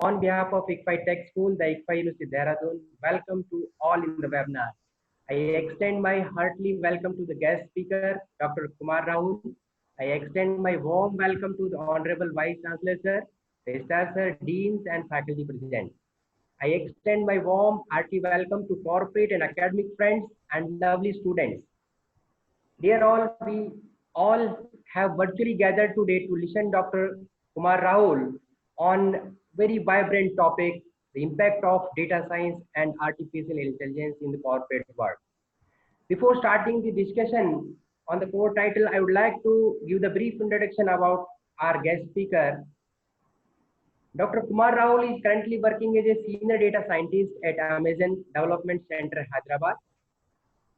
On behalf of ICFI Tech School, the ICFI University Dehradun, welcome to all in the webinar. I extend my heartily welcome to the guest speaker, Dr. Kumar Rahul. I extend my warm welcome to the Honorable Vice Chancellor, Registrar Sir, Deans and faculty present. I extend my warm, hearty welcome to corporate and academic friends and lovely students. Dear all, we all have virtually gathered today to listen Dr. Kumar Rahul on very vibrant topic, the impact of data science and artificial intelligence in the corporate world. Before starting the discussion on the core title, I would like to give the brief introduction about our guest speaker. Dr. Kumar Rahul is currently working as a senior data scientist at Amazon Development Center, Hyderabad.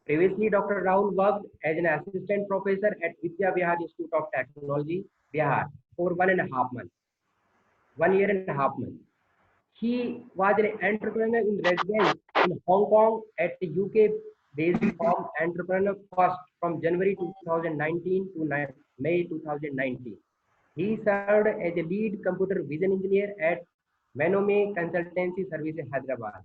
Previously, Dr. Rahul worked as an assistant professor at Vidya Vihar Institute of Technology, Bihar, for 1.5 months. 1 year and a half months. He was an entrepreneur in residence in Hong Kong at the UK-based firm Entrepreneur First from January 2019 to May 2019. He served as a lead computer vision engineer at Manome Consultancy Services, Hyderabad.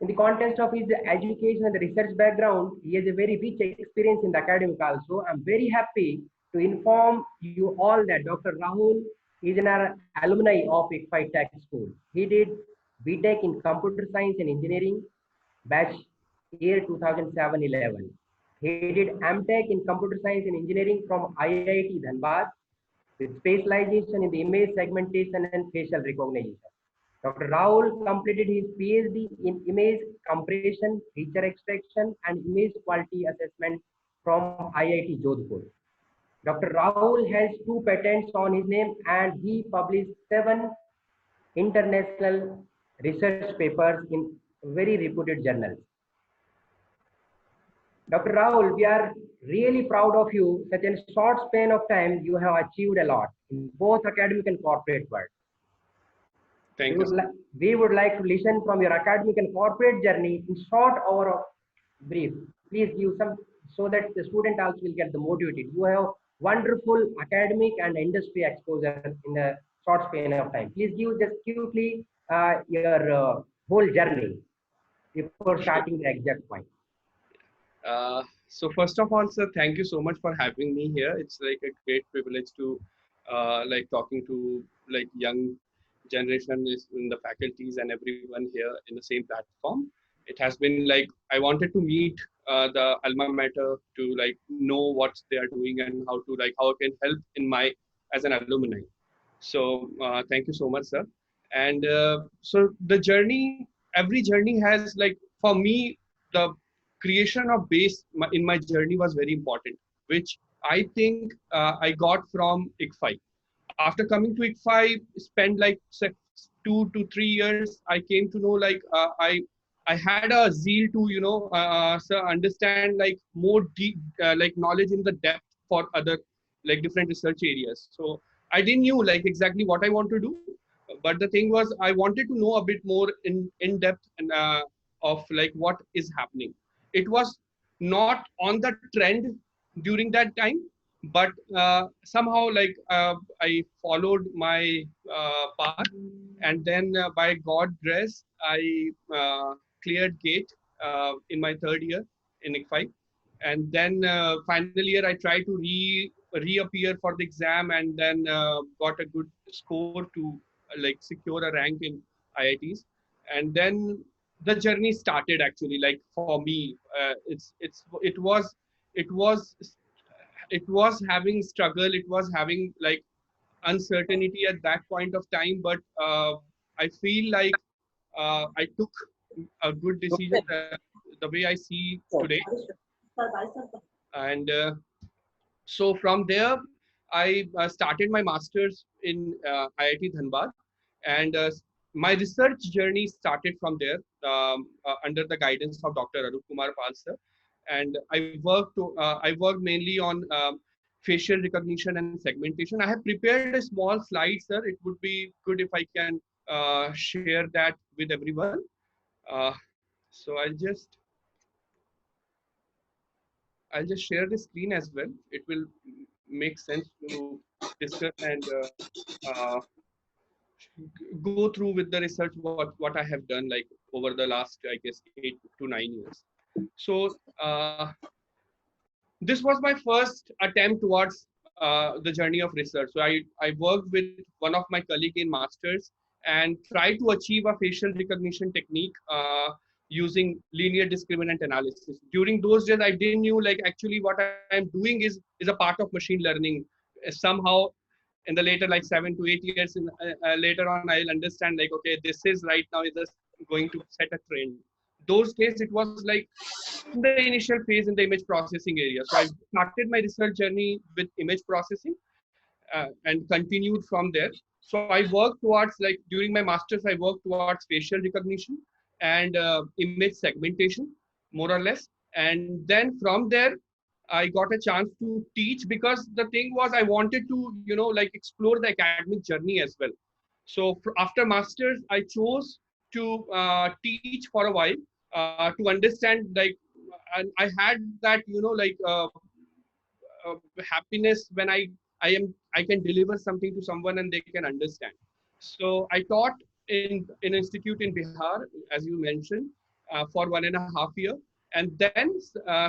In the context of his education and the research background, he has a very rich experience in the academic also. I'm very happy to inform you all that Dr. Rahul is an alumni of ICFI Tech School. He did BTech in Computer Science and Engineering, batch year 2007-11. He did MTech in Computer Science and Engineering from IIT Dhanbad with specialization in the image segmentation and facial recognition. Dr. Rahul completed his PhD in image compression, feature extraction, and image quality assessment from IIT Jodhpur. Dr. Rahul has 2 patents on his name and he published 7 international research papers in very reputed journals. Dr. Rahul, we are really proud of you. Such a short span of time, you have achieved a lot in both academic and corporate world. Thank you. We would like to listen from your academic and corporate journey in short hour of brief. Please give some so that the student also will get the motivated. You have wonderful academic and industry exposure in a short span of time. Please give just quickly your whole journey before starting the exact point. So first of all, sir, thank you so much for having me here. It's like a great privilege to like talking to like young generation is in the faculties and everyone here in the same platform. It has been like I wanted to meet the alma mater to like know what they are doing and how to like how I can help in my as an alumni. So thank you so much, sir. And so the journey, every journey has like for me the creation of base in my journey was very important, which I think I got from ICFI. After coming to ICFI, spent like 2 to 3 years. I came to know like I had a zeal to so understand like more deep like knowledge in the depth for other like different research areas. So I didn't knew like exactly what I want to do, but the thing was I wanted to know a bit more in depth and of like what is happening. It was not on the trend during that time, but somehow like I followed my path, and then by God grace I cleared gate in my third year in ICFI, and then final year I tried to reappear for the exam, and then got a good score to like secure a rank in IITs, and then the journey started actually like for me. It was it was having struggle, it was having like uncertainty at that point of time, but I feel like I took a good decision the way I see today. And so from there I started my masters in IIT Dhanbad, and my research journey started from there under the guidance of Dr. Arup Kumar Pal sir. And I worked mainly on facial recognition and segmentation. I have prepared a small slide, sir. It would be good if I can share that with everyone. Uh, so I'll just share the screen as well. It will make sense to discuss and uh, go through with the research what I have done like over the last, I guess, 8 to 9 years. So this was my first attempt towards the journey of research. So I worked with one of my colleague in masters and tried to achieve a facial recognition technique using linear discriminant analysis. During those days, I didn't knew like actually what I'm doing is a part of machine learning. Somehow in the later like 7 to 8 years later on, I'll understand like, okay, this is right now is just going to set a trend. Those days it was like in the initial phase in the image processing area. So I started my research journey with image processing and continued from there. So I worked towards like during my masters, I worked towards facial recognition and image segmentation, more or less. And then from there, I got a chance to teach because the thing was I wanted to, like explore the academic journey as well. So after masters, I chose to teach for a while to understand like, and I had that, happiness when I can deliver something to someone and they can understand. So I taught in an institute in Bihar, as you mentioned, for 1.5 years, and then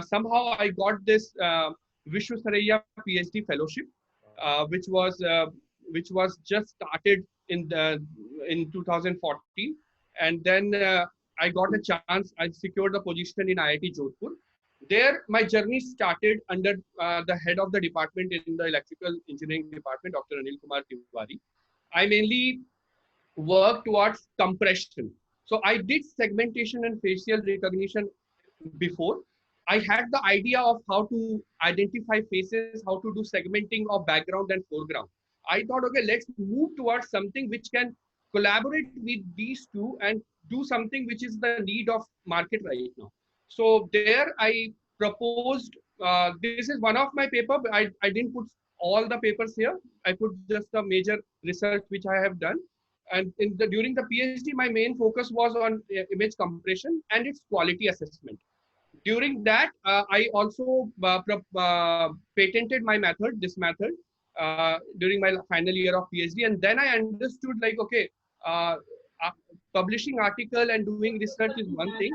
somehow I got this Vishwa Saraiya PhD fellowship, which was just started in 2014, and then I got a chance. I secured the position in IIT Jodhpur. There, my journey started under the head of the department in the electrical engineering department, Dr. Anil Kumar Tiwari. I mainly work towards compression. So I did segmentation and facial recognition before. I had the idea of how to identify faces, how to do segmenting of background and foreground. I thought, okay, let's move towards something which can collaborate with these two and do something which is the need of market right now. So there I proposed, this is one of my paper, but I didn't put all the papers here. I put just the major research which I have done. And during the PhD, my main focus was on image compression and its quality assessment. During that, I also patented my method, this method, during my final year of PhD. And then I understood like, okay, uh, uh, publishing article and doing research is one thing,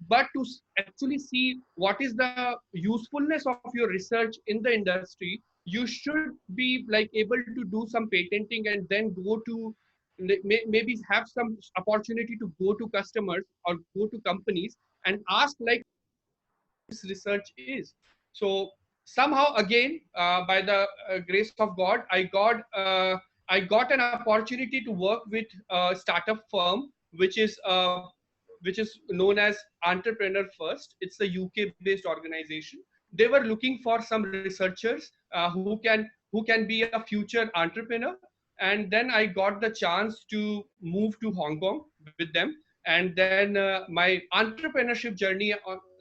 but to actually see what is the usefulness of your research in the industry, you should be like able to do some patenting and then go to maybe have some opportunity to go to customers or go to companies and ask like this research is. So somehow again, by the grace of God, I got an opportunity to work with a startup firm which is known as Entrepreneur First. It's a UK based organization. They were looking for some researchers who can be a future entrepreneur. And then I got the chance to move to Hong Kong with them. And then my entrepreneurship journey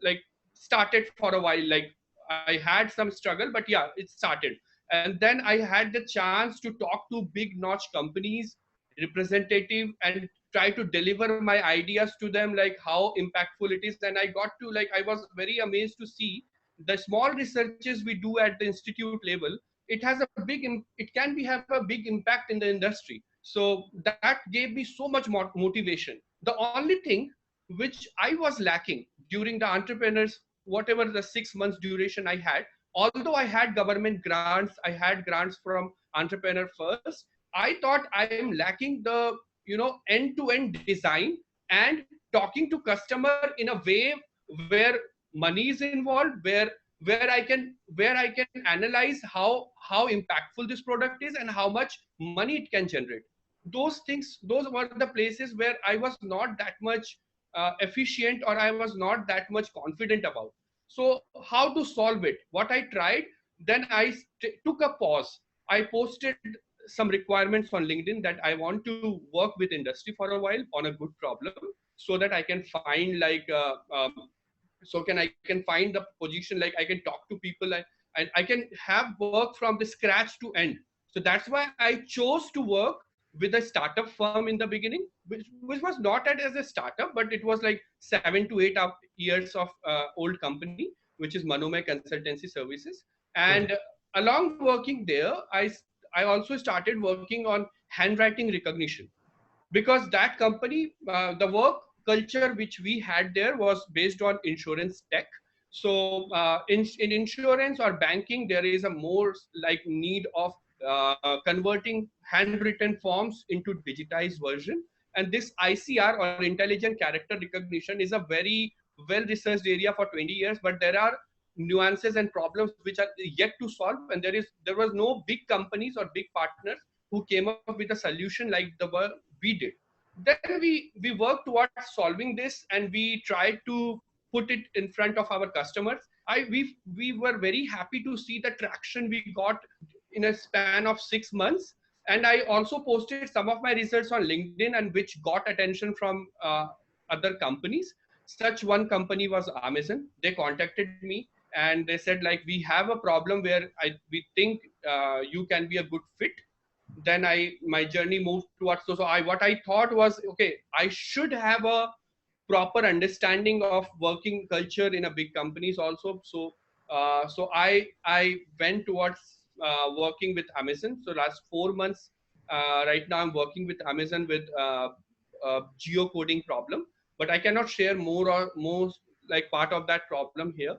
like started for a while. Like I had some struggle, but yeah, it started. And then I had the chance to talk to big notch companies representative and try to deliver my ideas to them, like how impactful it is. And I got to like, I was very amazed to see the small researches we do at the institute level. It has a big it can be have a big impact in the industry. So that gave me so much more motivation. The only thing which I was lacking during the entrepreneurs, whatever the 6 months duration I had, although I had government grants, I had grants from Entrepreneur First, I thought I am lacking the end-to-end design and talking to customer in a way where money is involved, where I can analyze how impactful this product is and how much money it can generate. Those things, those were the places where I was not that much efficient, or I was not that much confident about. So how to solve it? What I tried, then I took a pause. I posted some requirements on LinkedIn that I want to work with industry for a while on a good problem, so that I can find like I can find the position, like I can talk to people, and I can have work from the scratch to end. So that's why I chose to work with a startup firm in the beginning, which was not as a startup, but it was like 7 to 8 years of old company, which is Manome Consultancy Services. And along working there, I also started working on handwriting recognition, because that company, the work culture which we had there was based on insurance tech. So in insurance or banking, there is a more like need of converting handwritten forms into digitized version. And this ICR, or intelligent character recognition, is a very well researched area for 20 years, but there are nuances and problems which are yet to solve. And there was no big companies or big partners who came up with a solution like the work we did. Then we worked towards solving this, and we tried to put it in front of our customers. We were very happy to see the traction we got in a span of 6 months. And I also posted some of my results on LinkedIn, and which got attention from other companies. Such one company was Amazon. They contacted me and they said, like, we have a problem where we think you can be a good fit. Then my journey moved towards, so I what I thought was, okay, I should have a proper understanding of working culture in a big companies also. So I went towards working with Amazon. So last 4 months, right now I'm working with Amazon with geocoding problem, but I cannot share more like part of that problem here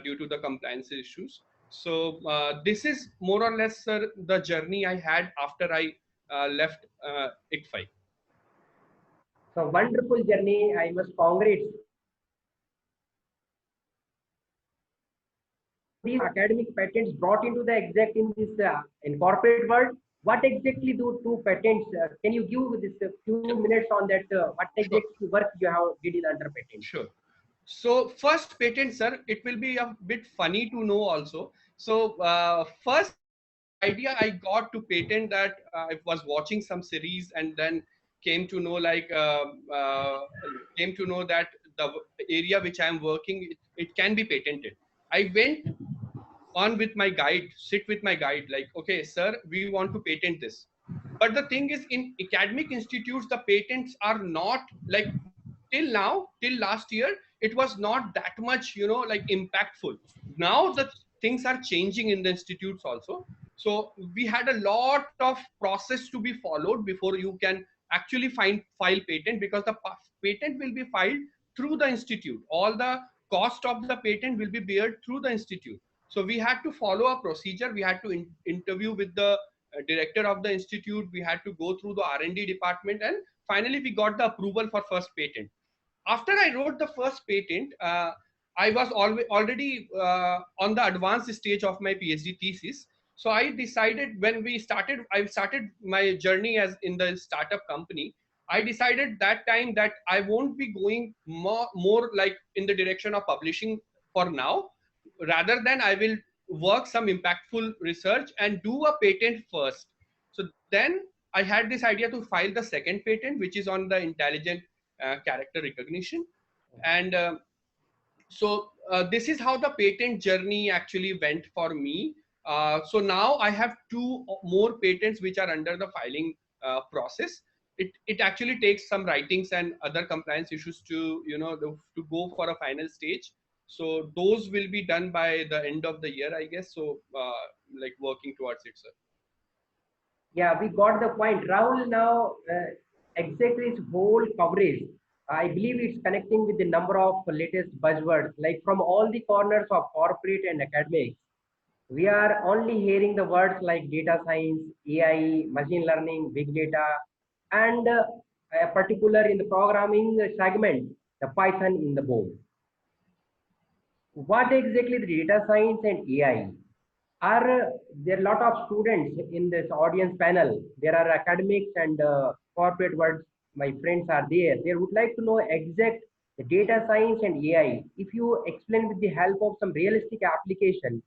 due to the compliance issues. So this is more or less, sir, the journey I had after I left ICFI. So wonderful journey. I must congratulate these academic patents brought into the exact in this in corporate world. What exactly do two patents? Can you give this a few minutes on that? What Sure. exactly work you have did in under patent? Sure. So first patent, sir, it will be a bit funny to know also. So first idea I got to patent that I was watching some series, and then came to know came to know that the area which I am working, it can be patented. I went on with my guide, sit with my guide, like, okay, sir, we want to patent this. But the thing is, in academic institutes, the patents are not like, till now, till last year, it was not that much, like impactful. Now the things are changing in the institutes also. So we had a lot of process to be followed before you can actually file patent, because the patent will be filed through the institute. All the cost of the patent will be bared through the institute. So we had to follow a procedure. We had to interview with the director of the institute. We had to go through the R&D department, and finally we got the approval for first patent. After I wrote the first patent, I was already on the advanced stage of my PhD thesis. So I decided, when I started my journey as in the startup company. I decided that time that I won't be going more like in the direction of publishing for now. Rather than, I will work some impactful research and do a patent first. So then I had this idea to file the second patent, which is on the intelligent character recognition. And this is how the patent journey actually went for me. So now I have two more patents which are under the filing process. It actually takes some writings and other compliance issues to to go for a final stage. So those will be done by the end of the year, I guess. So like working towards it, sir. Yeah, we got the point. Rahul now exactly its whole coverage. I believe it's connecting with the number of latest buzzwords, like from all the corners of corporate and academics. We are only hearing the words like data science, AI, machine learning, big data, and a particular in the programming segment, the Python in the bowl. What exactly the data science and AI? Are there are a lot of students in this audience panel? There are academics and corporate worlds. My friends are there. They would like to know exact the data science and AI. If you explain with the help of some realistic application,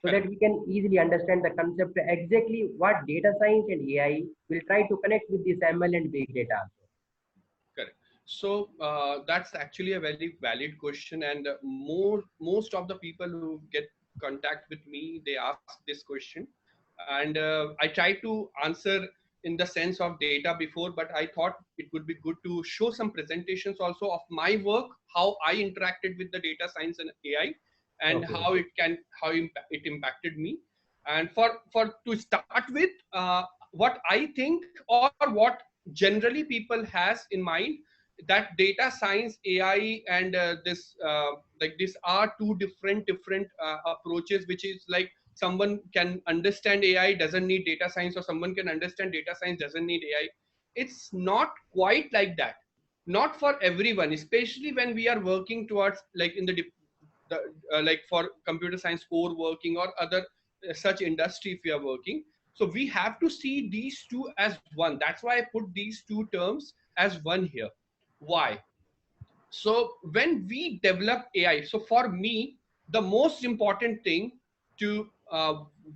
so that we can easily understand the concept exactly what data science and AI will try to connect with this ML and big data. Correct. So that's actually a very valid question, and most of the people who get contact with me, they ask this question, and I try to answer in the sense of data before, but I thought it would be good to show some presentations also of my work, how I interacted with the data science and AI, and Okay. how it impacted me. And for to start with, what I think, or what generally people has in mind, that data science, AI, and this like this are two different approaches, which is like someone can understand AI doesn't need data science, or someone can understand data science doesn't need AI. It's not quite like that. Not for everyone, especially when we are working towards like in the like for computer science core working or other such industry if we are working. So we have to see these two as one. That's why I put these two terms as one here. Why? So when we develop AI, so for me, the most important thing to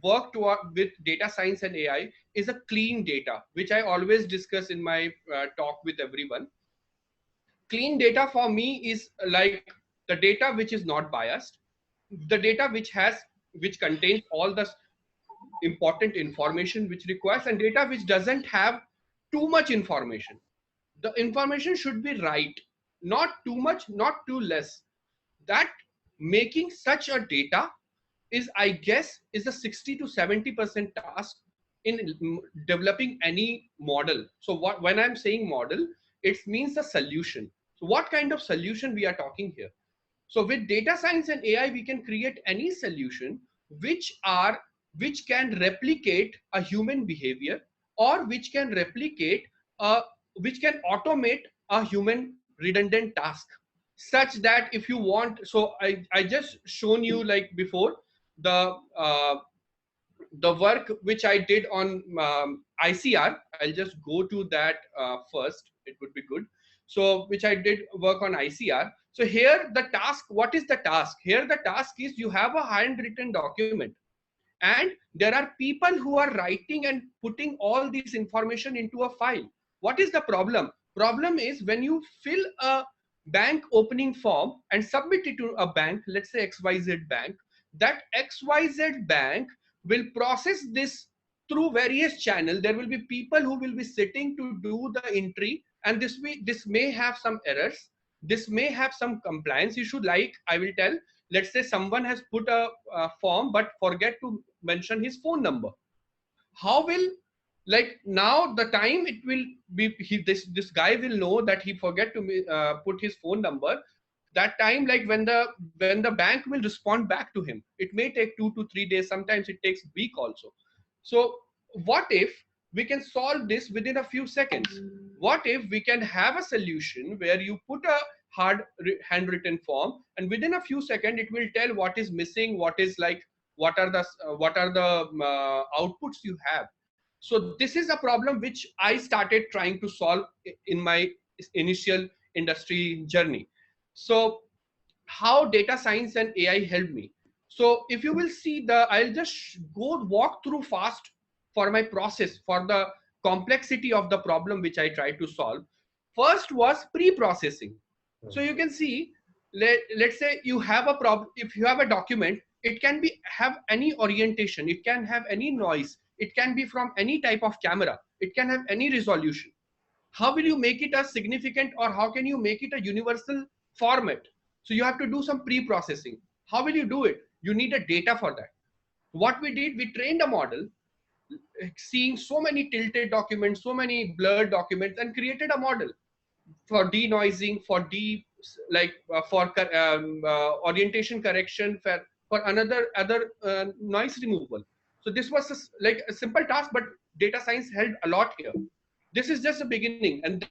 work toward with data science and AI is a clean data, which I always discuss in my talk with everyone. Clean data for me is like the data which is not biased, the data which contains all the important information which requires, and data which doesn't have too much information. The information should be right, not too much, not too less. That making such a data is, I guess, is a 60 to 70% task in developing any model. So what, when I'm saying model, it means a solution. So what kind of solution we are talking here? So with data science and AI, we can create any solution which are which can replicate a human behavior, or which can replicate a which can automate a human redundant task, such that if you want, so I just shown you like before the the work which I did on ICR. I'll just go to that first. It would be good. So, which I did work on ICR. So here the task, what is the task? Here the task is you have a handwritten document, and there are people who are writing and putting all this information into a file. What is the problem? Problem is when you fill a bank opening form and submit it to a bank, let's say XYZ bank, that XYZ bank will process this through various channels. There will be people who will be sitting to do the entry, and this may have some errors, this may have some compliance issue. Like I will tell, let's say someone has put a form but forget to mention his phone number. How will, like now the time it will be, this guy will know that he forget to put his phone number. That time, like when the bank will respond back to him, it may take 2 to 3 days, sometimes it takes week also. So what if we can solve this within a few seconds? What if we can have a solution where you put a handwritten form, and within a few seconds it will tell what is missing, what is like, what are the outputs you have. So this is a problem which I started trying to solve in my initial industry journey. So how data science and AI helped me. So if you will see I'll just go walk through fast for my process for the complexity of the problem which I tried to solve. First was pre-processing. So you can see, let's say you have a problem, if you have a document, it can be have any orientation, it can have any noise, it can be from any type of camera, it can have any resolution. How will you make it a significant, or how can you make it a universal format? So you have to do some pre-processing. How will you do it? You need a data for that. What we did, we trained a model seeing so many tilted documents, so many blurred documents, and created a model for denoising, for orientation correction, for another other noise removal. So this was like a simple task, but data science helped a lot here. This is just the beginning, and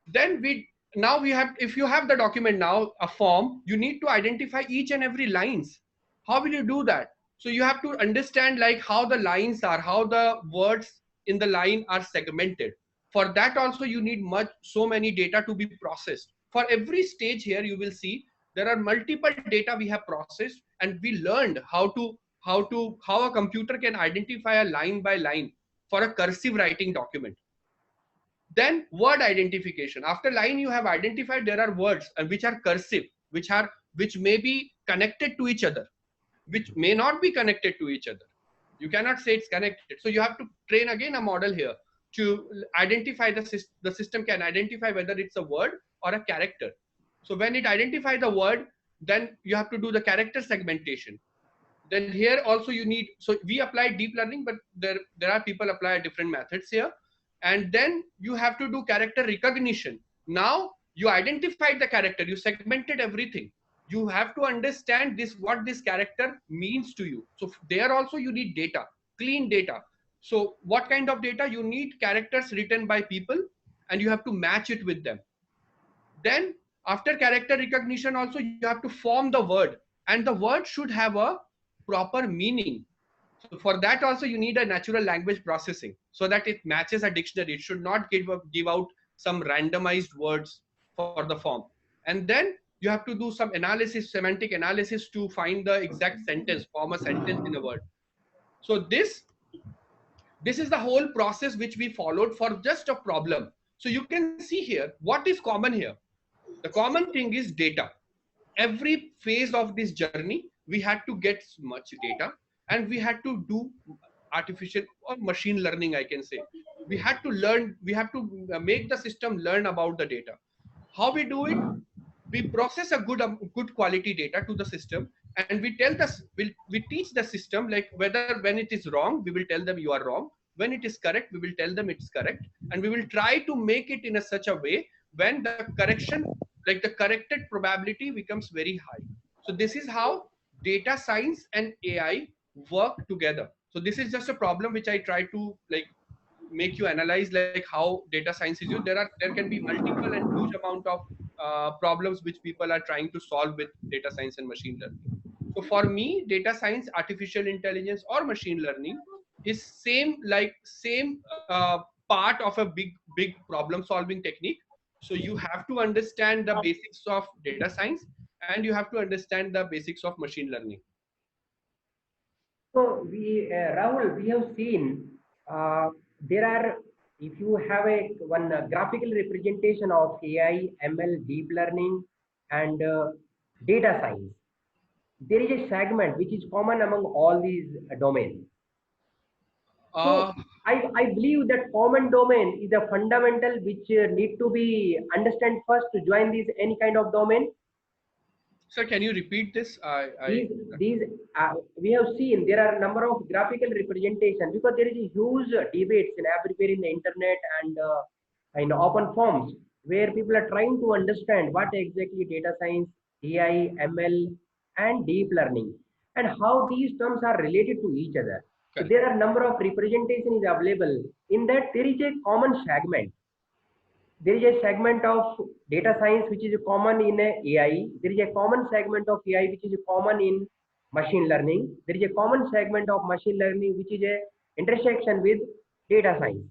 then we now we have, if you have the document now, a form, you need to identify each and every lines. How will you do that? So you have to understand like how the lines are, how the words in the line are segmented. For that also you need so many data to be processed. For every stage here you will see there are multiple data we have processed, and we learned how a computer can identify a line by line for a cursive writing document. Then word identification. After line you have identified, there are words and which are cursive, which may be connected to each other, which may not be connected to each other. You cannot say it's connected. So you have to train again a model here to identify the system can identify whether it's a word or a character. So when it identifies the word, then you have to do the character segmentation. Then here also you need, so we apply deep learning, but there are people apply different methods here. And then you have to do character recognition. Now you identified the character, you segmented everything. You have to understand this, what this character means to you. So there also you need data, clean data. So what kind of data? You need characters written by people, and you have to match it with them. Then after character recognition also you have to form the word, and the word should have a proper meaning. So for that also you need a natural language processing, so that it matches a dictionary. It should not give out some randomized words for the form. And then you have to do some analysis, semantic analysis, to find the exact sentence, form a sentence in a word. So this is the whole process which we followed for just a problem. So you can see here what is common here. The common thing is data. Every phase of this journey, we had to get much data, and we had to do artificial or machine learning, I can say. We had to learn, we have to make the system learn about the data. How we do it? We process a good quality data to the system, and we tell this, we teach the system, like whether when it is wrong, we will tell them you are wrong. When it is correct, we will tell them it's correct. And we will try to make it in a such a way when the correction, like the corrected probability, becomes very high. So this is how data science and AI work together. So this is just a problem which I try to like make you analyze, like how data science is used. There can be multiple and huge amount of problems which people are trying to solve with data science and machine learning. So for me, data science, artificial intelligence, or machine learning is same part of a big problem solving technique. So you have to understand the basics of data science, and you have to understand the basics of machine learning. So Rahul, we have seen there are, if you have a one graphical representation of AI, ML, deep learning, and data science, there is a segment which is common among all these domains. So uh, I believe that common domain is a fundamental which need to be understand first to join this any kind of domain. Sir, can you repeat this? These we have seen there are a number of graphical representation, because there is a huge debates in everywhere in the internet and in open forums where people are trying to understand what exactly data science, AI, ML, and deep learning, and how these terms are related to each other. So Correct. there are number of representation is available. In that there is a common segment. There is a segment of data science which is common in AI. There is a common segment of AI which is common in machine learning. There is a common segment of machine learning which is a intersection with data science.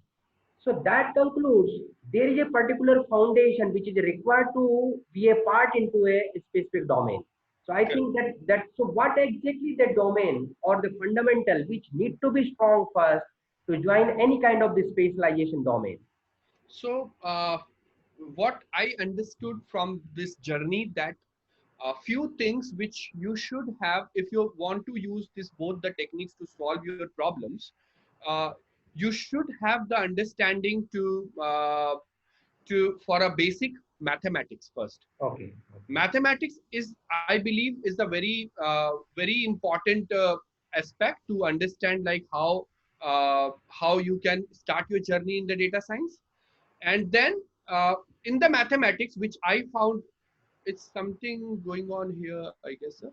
So that concludes there is a particular foundation which is required to be a part into a specific domain. So I Correct. think that so what exactly the domain or the fundamental which need to be strong first to join any kind of the specialization domain. So what I understood from this journey, that a few things which you should have if you want to use this both the techniques to solve your problems. uh, you should have the understanding to for a basic mathematics first. Okay. Mathematics is, I believe, is the very important aspect to understand, like how you can start your journey in the data science. And then in the mathematics, which I found, it's something going on here, I guess.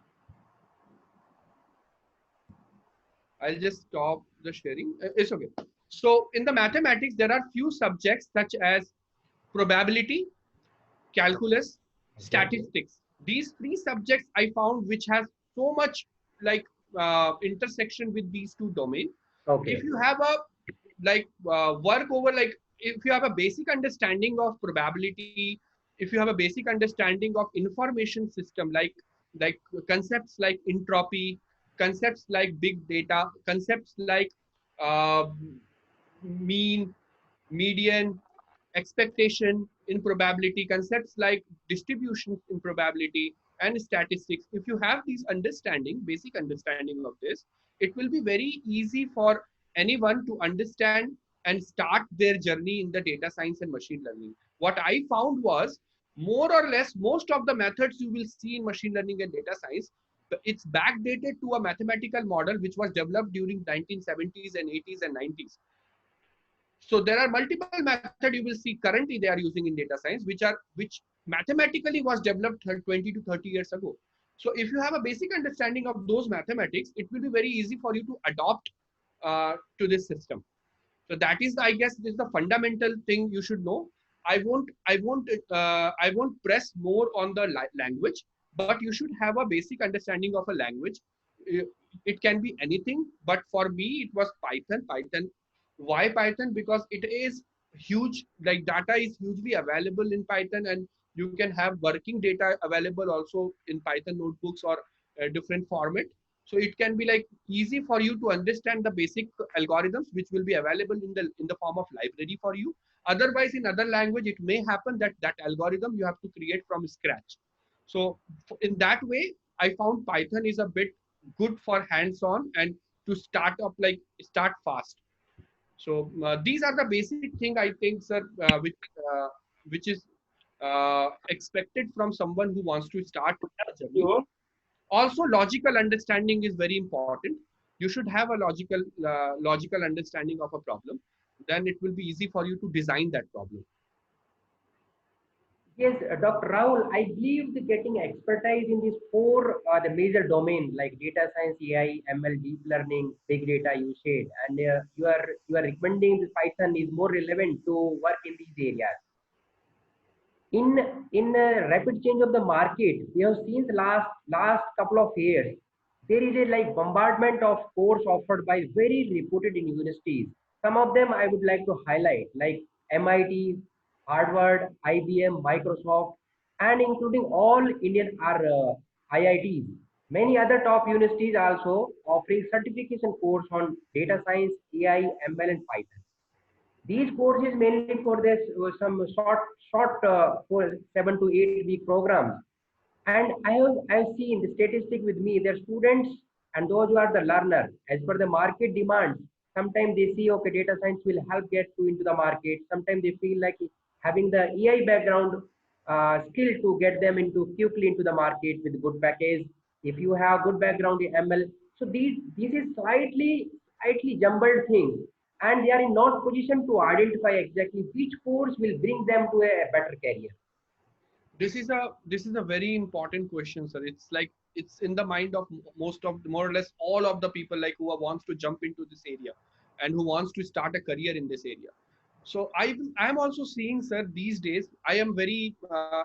I'll just stop the sharing. It's okay. So in the mathematics, there are few subjects such as probability, calculus, Okay. statistics. These three subjects I found which has so much like intersection with these two domains. If Okay. you have a work over, like if you have a basic understanding of probability, if you have a basic understanding of information system, like concepts like entropy, concepts like big data, concepts like uh, mean, median, expectation in probability, concepts like distributions in probability, and statistics. If you have these understanding, basic understanding of this, it will be very easy for anyone to understand and start their journey in the data science and machine learning. What I found was, more or less, most of the methods you will see in machine learning and data science it's backdated to a mathematical model which was developed during 1970s and 80s and 90s. So there are multiple methods you will see currently they are using in data science, which mathematically was developed 20 to 30 years ago. So if you have a basic understanding of those mathematics, it will be very easy for you to adopt to this system. So that is, I guess, this is the fundamental thing you should know. I won't press more on the language, but you should have a basic understanding of a language. It can be anything, but for me, it was Python. Python. Why Python? Because it is huge. Like data is hugely available in Python, and you can have working data available also in Python notebooks or a different format. So it can be like easy for you to understand the basic algorithms which will be available in the form of library for you. Otherwise, in other language, it may happen that that algorithm you have to create from scratch. So in that way, I found Python is a bit good for hands-on and to start up, like start fast. So these are the basic thing I think, sir, which is expected from someone who wants to start a journey. Also, logical understanding is very important. You should have a logical understanding of a problem. Then it will be easy for you to design that problem. Yes, Dr. Rahul, I believe the getting expertise in these four the major domains like data science, AI, ML, deep learning, big data you said, and you are recommending the Python is more relevant to work in these areas. In a rapid change of the market, we have seen the last couple of years, there is a like bombardment of course offered by very reputed universities. Some of them I would like to highlight, like MIT, Harvard, IBM, Microsoft, and including all Indian are IITs. Many other top universities also offering certification course on data science, AI, ML, and Python. These courses mainly for this short for 7 to 8 week programs. And I have seen the statistic with me. Their students and those who are the learner, as per the market demands, sometimes they see okay, data science will help get to into the market. Sometimes they feel like having the AI background skill to get them into quickly into the market with good package. If you have good background in ML, so these is slightly jumbled thing, and they are in not position to identify exactly which course will bring them to a better career. This is a very important question, sir. It's like it's in the mind of most of more or less all of the people like who wants to jump into this area and who wants to start a career in this area. So I'm also seeing, sir, these days I am very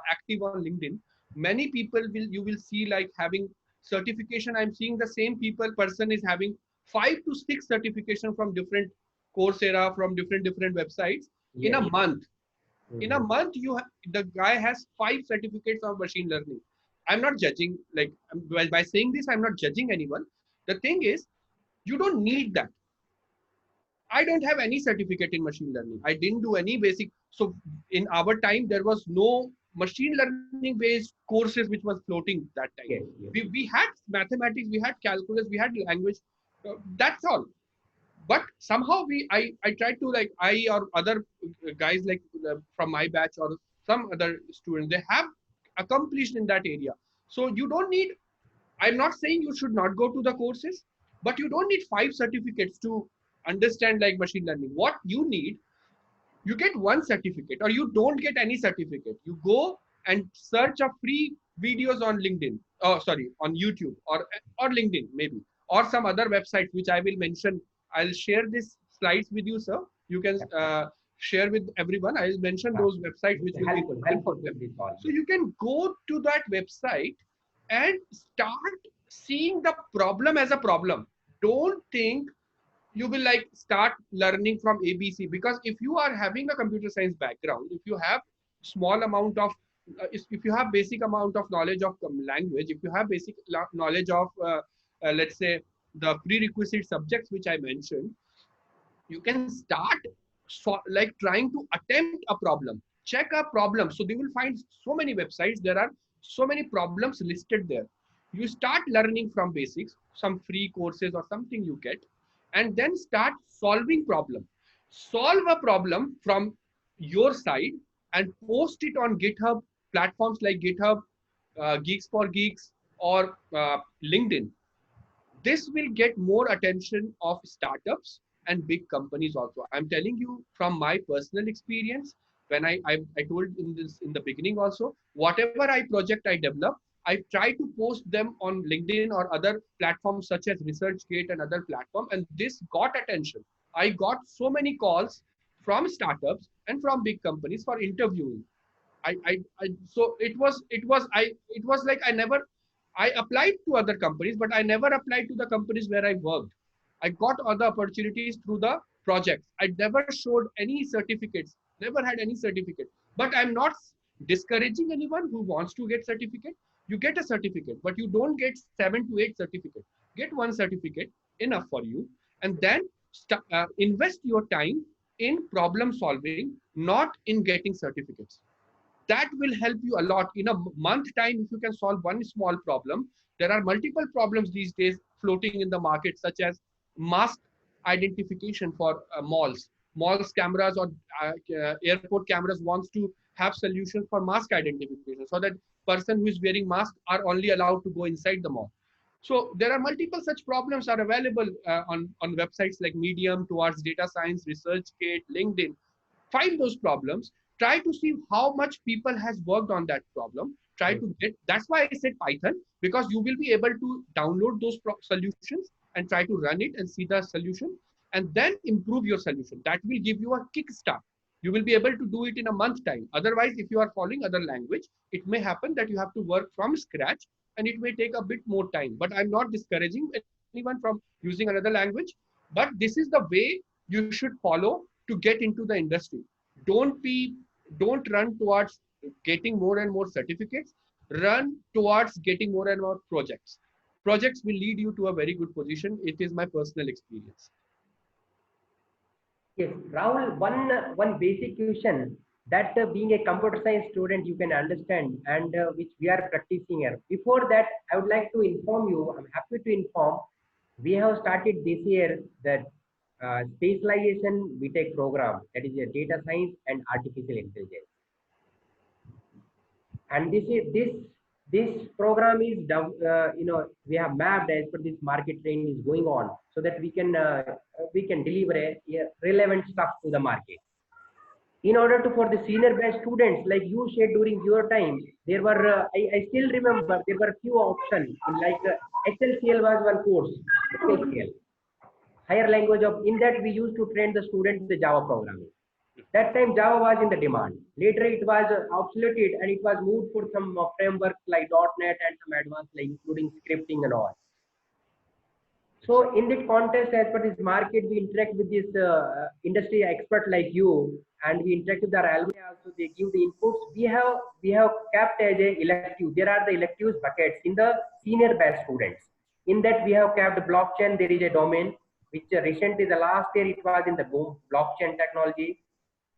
active on LinkedIn. Many people you will see like having certification. I'm seeing the same person is having 5 to 6 certification from different Coursera, from different websites in a Yes. month. In a Mhm. month, the guy has 5 certificates of machine learning. I'm not judging, like well, by saying this, I'm not judging anyone. The thing is, you don't need that. I don't have any certificate in machine learning. I didn't do any basic. So in our time, there was no machine learning based courses which was floating that time. Yes, yes. We had mathematics, we had calculus, we had language. That's all. But somehow I tried to, like, I or other guys like from my batch or some other students, they have accomplished in that area. So you don't need, I'm not saying you should not go to the courses, but you don't need 5 certificates to understand like machine learning. What you need, you get one certificate or you don't get any certificate. You go and search a free videos on LinkedIn, oh sorry, on YouTube or LinkedIn maybe, or some other websites which I will mention. I'll share these slides with you, sir. You can share with everyone. I'll mention Yeah. those websites which It's will be helpful, relevant for helpful for them. this all. So you can go to that website and start seeing the problem as a problem. Don't think you will like start learning from ABC, because if you are having a computer science background, if you have small amount of if you have basic amount of knowledge of language, if you have basic knowledge of let's say the prerequisite subjects which I mentioned, you can start like trying to attempt a problem, check a problem. So they will find so many websites, there are so many problems listed there. You start learning from basics, some free courses or something you get, and then start solving problem. Solve a problem from your side and post it on GitHub platforms like GitHub, Geeks for Geeks, or LinkedIn, this will get more attention of startups and big companies also. I'm telling you from my personal experience. When I told in the beginning also, whatever I project I develop, I try to post them on LinkedIn or other platforms such as ResearchGate and other platform, and this got attention. I got so many calls from startups and from big companies for interviewing. So it was like I applied to other companies, but I never applied to the companies where I worked. I got other opportunities through the projects. I never showed any certificates, never had any certificate. But I'm not discouraging anyone who wants to get certificate. You get a certificate, but you don't get 7 to 8 certificates. Get one certificate, enough for you, and then invest your time in problem solving, not in getting certificates. That will help you a lot. In a month time, if you can solve one small problem, there are multiple problems these days floating in the market, such as mask identification for malls cameras, or airport cameras wants to have solutions for mask identification, so that person who is wearing mask are only allowed to go inside the mall. So there are multiple such problems are available on websites like Medium, Towards Data Science, ResearchGate, LinkedIn. Find those problems, try to see how much people has worked on that problem, try to get. That's why I said Python, because you will be able to download those solutions and try to run it and see the solution, and then improve your solution. That will give you a kickstart. You will be able to do it in a month time. Otherwise, if you are following other language, it may happen that you have to work from scratch, and it may take a bit more time. But I'm not discouraging anyone from using another language, but this is the way you should follow to get into the industry. Don't be don't run towards getting more and more certificates. Run towards getting more and more projects. Projects will lead you to a very good position. It is my personal experience. Yes, Rahul, one basic question that being a computer science student you can understand, and which we are practicing here. Before that, I would like to inform you, I'm happy to inform, we have started this year that specialization BTech program, that is a data science and artificial intelligence. And this program is we have mapped as per this market trend is going on, so that we can deliver a relevant stuff to the market. In order to for the senior batch students like you shared during your time, there were I still remember there were few options like HLCL was one course, HLCL, higher language of, in that we used to train the students the Java programming. That time Java was in the demand. Later it was obsoleted and it was moved for some frameworks like .NET and some advanced like including scripting and all. So in that context, as per this market, we interact with this industry expert like you, and we interact with our alumni also. They give the inputs. We have kept as a elective. There are the electives buckets in the senior batch students. In that we have kept blockchain. There is a domain which recently the last year it was in the boom blockchain technology.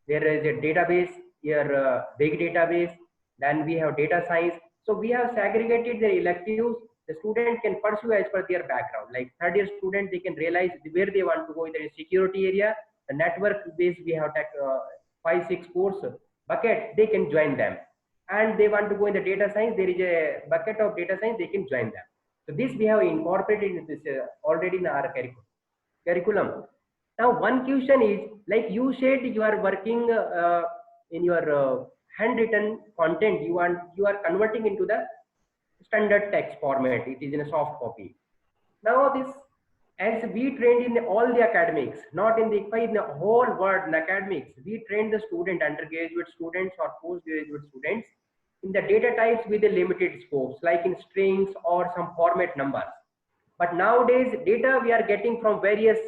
There is a database here, big database. Then we have data science. So we have segregated the electives. The student can pursue as per their background. Like third year student, they can realize where they want to go in the security area. The network base, we have 5-6 course bucket, they can join them. And they want to go in the data science, there is a bucket of data science, they can join them. So this we have incorporated in this already in our curriculum. Now one question is, like you said, you are working in your handwritten content, you are converting into the standard text format. It is in a soft copy. Now this, as we trained in all the academics, not in the ICFA, in the whole world in academics, we trained the student, undergraduate students or postgraduate students in the data types with the limited scopes, like in strings or some format numbers. But nowadays, data we are getting from various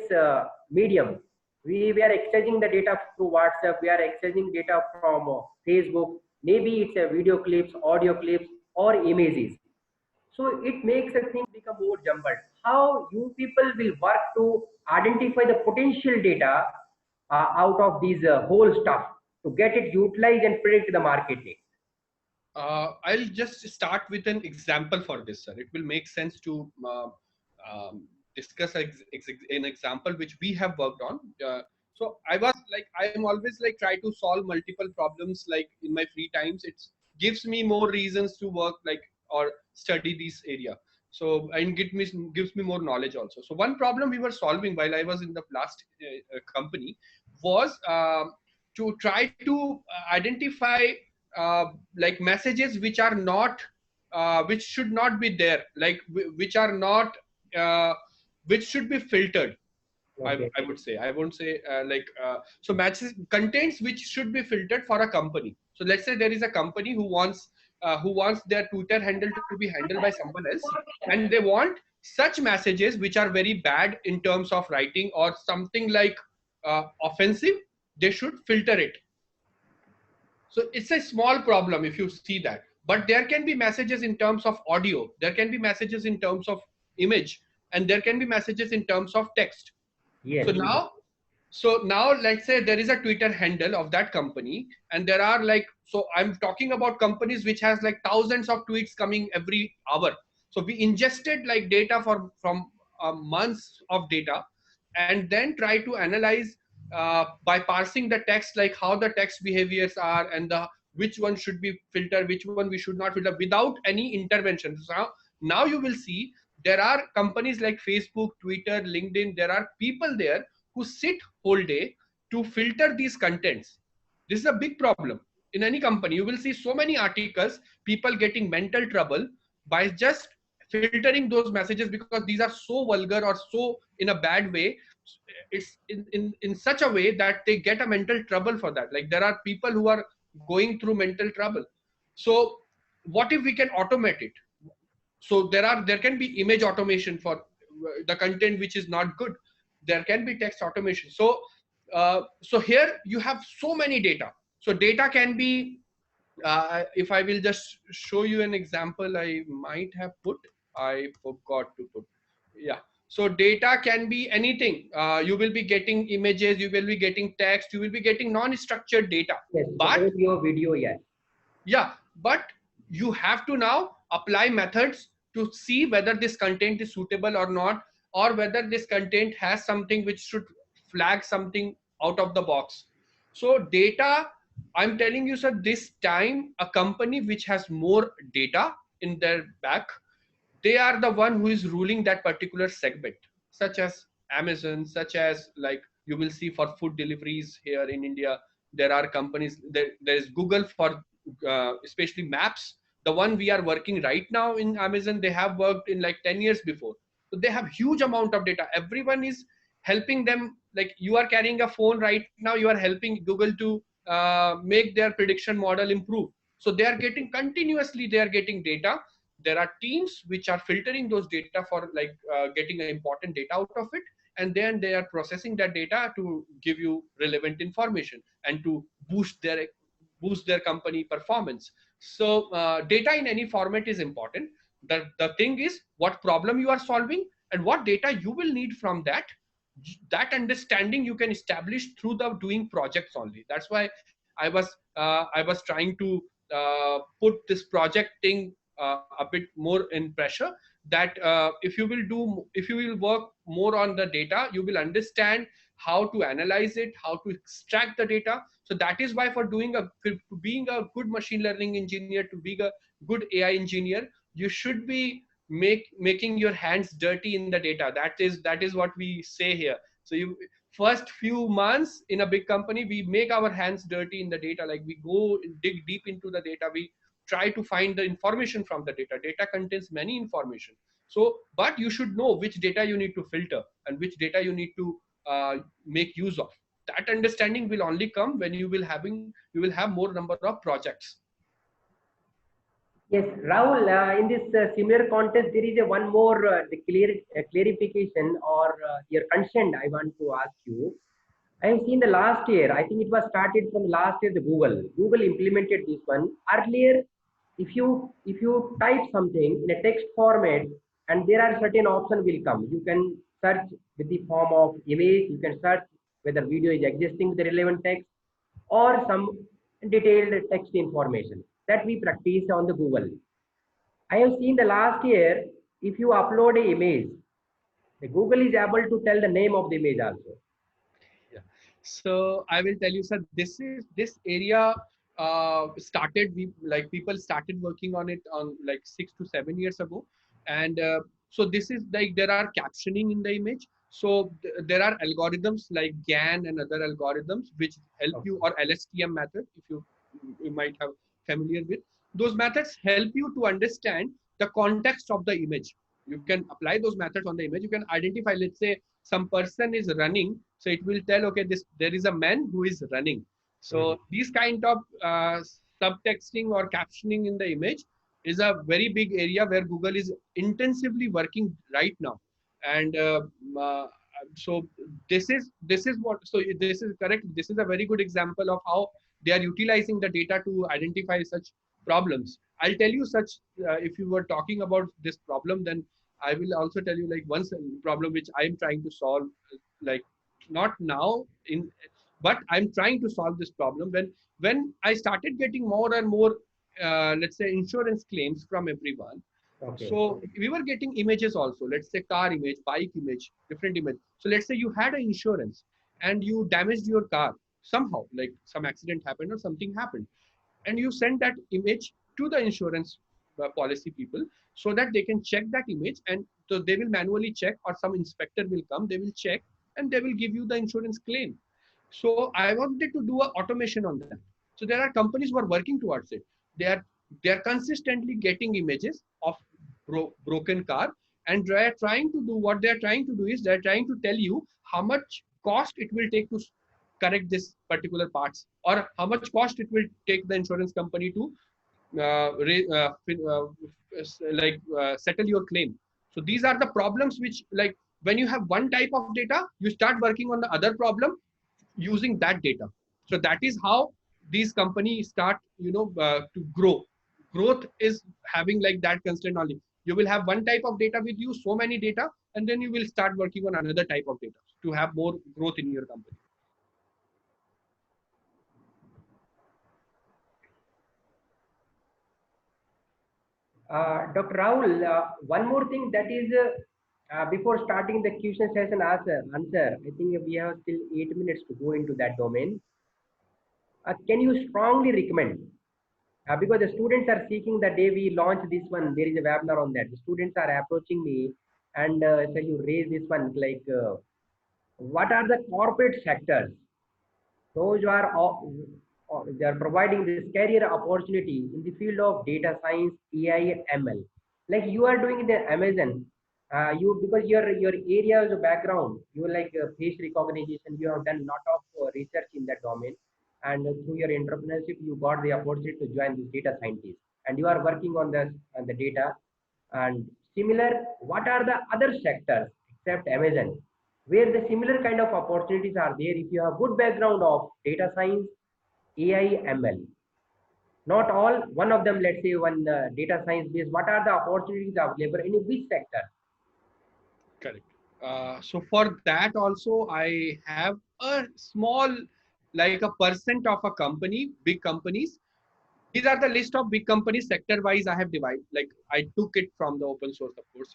mediums. We are exchanging the data through WhatsApp. We are exchanging data from Facebook. Maybe it's a video clips, audio clips, or images. So it makes a thing become more jumbled. How you people will work to identify the potential data out of these whole stuff to get it utilized and predict the market needs? I'll just start with an example for this, sir. It will make sense to discuss an example which we have worked on. So I'm always like try to solve multiple problems like in my free times. It gives me more reasons to work. Like or study this area. So and gives me more knowledge also. So one problem we were solving while I was in the last company was to try to identify like messages which are not which should not be there, like which are not uh, which should be filtered. Okay. I would say, I won't say so matches contents which should be filtered for a company. So let's say there is a company who wants their Twitter handle to be handled by someone else, and they want such messages which are very bad in terms of writing or something like offensive. They should filter it. So it's a small problem if you see that, but there can be messages in terms of audio, there can be messages in terms of image, and there can be messages in terms of text. Yes. So now let's say there is a Twitter handle of that company, and there are like, so I'm talking about companies which has like thousands of tweets coming every hour. So we ingested like data from months of data, and then try to analyze by parsing the text, like how the text behaviors are, and the which one should be filtered, which one we should not filter, without any intervention. So now you will see there are companies like Facebook, Twitter, LinkedIn. There are people there who sit whole day to filter these contents. This is a big problem in any company. You will see so many articles, people getting mental trouble by just filtering those messages, because these are so vulgar or so in a bad way. It's in such a way that they get a mental trouble for that. Like there are people who are going through mental trouble. So what if we can automate it? So there can be image automation for the content which is not good. There can be text automation. So so here you have so many data. So data can be if I will just show you an example, I might have put, I forgot to put. Yeah. So data can be anything. You will be getting images, you will be getting text, you will be getting non-structured data. Yes. But Audio, video. Yes. yeah, but you have to now apply methods to see whether this content is suitable or not, or whether this content has something which should flag something out of the box. So data, I'm telling you, sir, this time a company which has more data in their back, they are the one who is ruling that particular segment, such as Amazon, such as like you will see for food deliveries here in India. There are companies, there is Google for especially maps. The one we are working right now in Amazon, they have worked in like 10 years before. So they have huge amount of data. Everyone is helping them. Like you are carrying a phone right now, you are helping Google to make their prediction model improve. So they are getting continuously, they are getting data. There are teams which are filtering those data for like getting important data out of it, and then they are processing that data to give you relevant information and to boost their company performance. So data in any format is important. The thing is what problem you are solving and what data you will need from that. That understanding you can establish through the doing projects only. That's why I was trying to put this project thing a bit more in pressure, that if you will work more on the data, you will understand how to analyze it, how to extract the data. So that is why for being a good machine learning engineer, to being a good AI engineer, you should be making your hands dirty in the data. That is what we say here. So you first few months in a big company, we make our hands dirty in the data. Like we go dig deep into the data, we try to find the information from the data. Data contains many information. So but you should know which data you need to filter and which data you need to make use of. That understanding will only come when you will have more number of projects. Yes, Rahul, in this similar context, there is a one more clarification or your consent I want to ask you. I have seen the last year, I think it was started from last year, the Google. Google implemented this one. Earlier, if you type something in a text format and there are certain options will come. You can search with the form of image, you can search whether video is existing with the relevant text or some detailed text information that we practice on the Google. I have seen the last year, if you upload a image, the Google is able to tell the name of the image also. Yeah. So I will tell you, sir, this area started, people started working on it on like 6 to 7 years ago. And so this is like, there are captioning in the image. So there are algorithms like GAN and other algorithms which help Okay. you, or LSTM method, if you might have familiar with. Those methods help you to understand the context of the image. You can apply those methods on the image. You can identify, let's say some person is running, so it will tell, okay, this, there is a man who is running. Mhm. So these kind of subtexting or captioning in the image is a very big area where Google is intensively working right now. And uh, so this is what, so this is correct. This is a very good example of how they are utilizing the data to identify such problems. I'll tell you such, if you were talking about this problem, then I will also tell you like one problem which I'm trying to solve, like not now in, but I'm trying to solve this problem. When I started getting more and more, let's say, insurance claims from everyone. Okay. So we were getting images also, let's say car image, bike image, different image. So let's say you had an insurance and you damaged your car somehow, like some accident happened or something happened, and you send that image to the insurance policy people, so that they can check that image. And so they will manually check, or some inspector will come, they will check, and they will give you the insurance claim. So I wanted to do a automation on that. So there are companies who are working towards it. They are consistently getting images of broken car, and they are trying to do, what they are trying to do is they are trying to tell you how much cost it will take to correct this particular parts, or how much cost it will take the insurance company to settle your claim. So these are the problems which, like, when you have one type of data, you start working on the other problem using that data. So that is how these companies start, to grow. Growth is having like that constant only. You will have one type of data with you, so many data, and then you will start working on another type of data to have more growth in your company. Dr. Rahul, one more thing that is, before starting the question session answer, I think we have still 8 minutes to go into that domain. Can you strongly recommend, because the students are seeking the day we launch this one, there is a webinar on that. The students are approaching me and say you raise this one, like what are the corporate sectors? Those who are they are providing this career opportunity in the field of data science, AI, and ML. Like you are doing the Amazon, you, because your area is a background, you like face recognition. You have done lot of research in that domain, and through your entrepreneurship, you got the opportunity to join this data scientist, and you are working on the data. And similar, what are the other sectors except Amazon where the similar kind of opportunities are there if you have good background of data science, AI, ML? Not all, one of them, let's say one data science based, what are the opportunities available in which sector? Correct. So for that also, I have a small, like a percent of a company, big companies. These are the list of big companies sector wise. I have divided, like I took it from the open source, of course.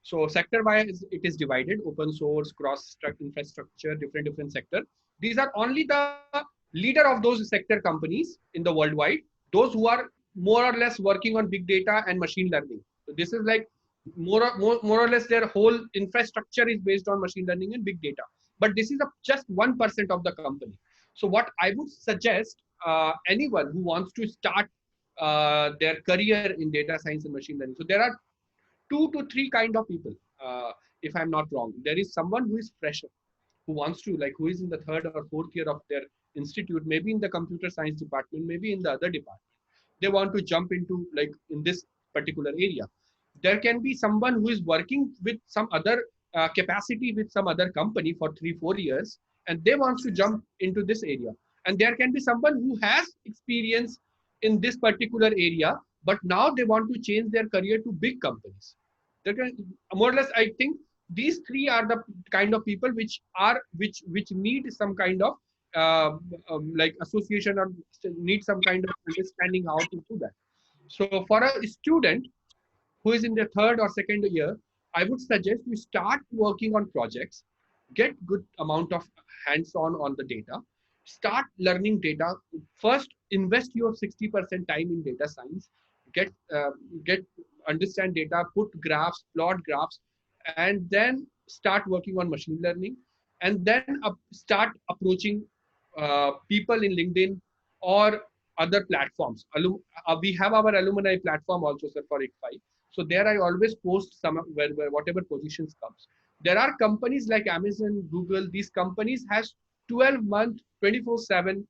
So sector wise, it is divided: open source, cross infrastructure, different sector. These are only the leader of those sector companies in the worldwide. Those who are more or less working on big data and machine learning. So this is like more or less their whole infrastructure is based on machine learning and big data. But this is just 1% of the company. So what I would suggest, anyone who wants to start their career in data science and machine learning. So there are 2 to 3 kind of people. If I'm not wrong, there is someone who is fresher, who wants to, like, who is in the third or fourth year of their institute, maybe in the computer science department, maybe in the other department. They want to jump into, like, in this particular area. There can be someone who is working with some other capacity with some other company for 3 4 years, and they want to jump into this area. And there can be someone who has experience in this particular area, but now they want to change their career to big companies. There can, more or less, I think these three are the kind of people which need some kind of uh, like association, or need some kind of understanding how to do that. So for a student who is in their third or second year, I would suggest you start working on projects, get good amount of hands-on on the data, start learning data. First, invest your 60% time in data science. Get get understand data, put graphs, plot graphs, and then start working on machine learning, and then start approaching people in LinkedIn or other platforms. We have our alumni platform also, sir, for ICFI. So there I always post some where whatever positions comes. There are companies like Amazon, Google. These companies has 12-month, 24/7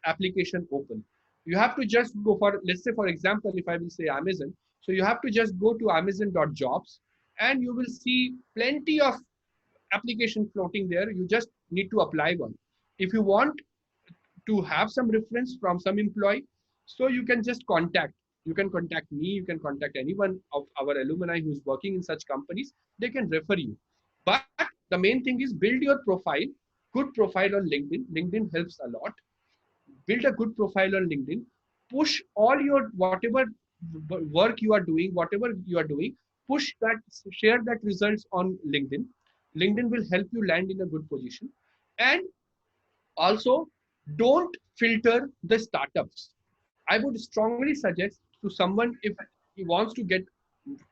application open. You have to just go for, let's say, for example, if I will say Amazon, so you have to just go to amazon.jobs and you will see plenty of application floating there. You just need to apply one. If you want to have some reference from some employee, so you can just contact. You can contact me, you can contact anyone of our alumni who is working in such companies. They can refer you. But the main thing is build your profile, good profile on LinkedIn. LinkedIn helps a lot. Build a good profile on LinkedIn. Push all your whatever work you are doing, whatever you are doing, push that, share that results on LinkedIn. LinkedIn will help you land in a good position. And also, don't filter the startups. I would strongly suggest to someone, if he wants to get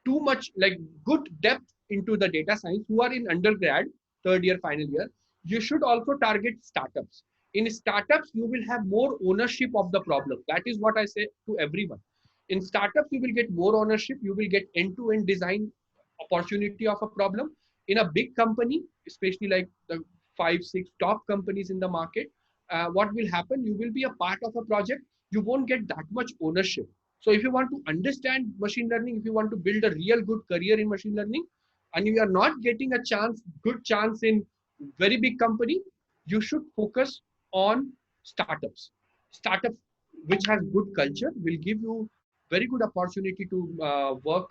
too much like good depth into the data science, who are in undergrad, third year, final year, you should also target startups. In startups, you will have more ownership of the problem. That is what I say to everyone. In startups, you will get more ownership. You will get end-to-end design opportunity of a problem. In a big company, especially like the 5, 6 top companies in the market, what will happen? You will be a part of a project. You won't get that much ownership. So if you want to understand machine learning, if you want to build a real good career in machine learning, and you are not getting a chance, good chance in very big company, you should focus on startups. Startups which has good culture will give you very good opportunity to work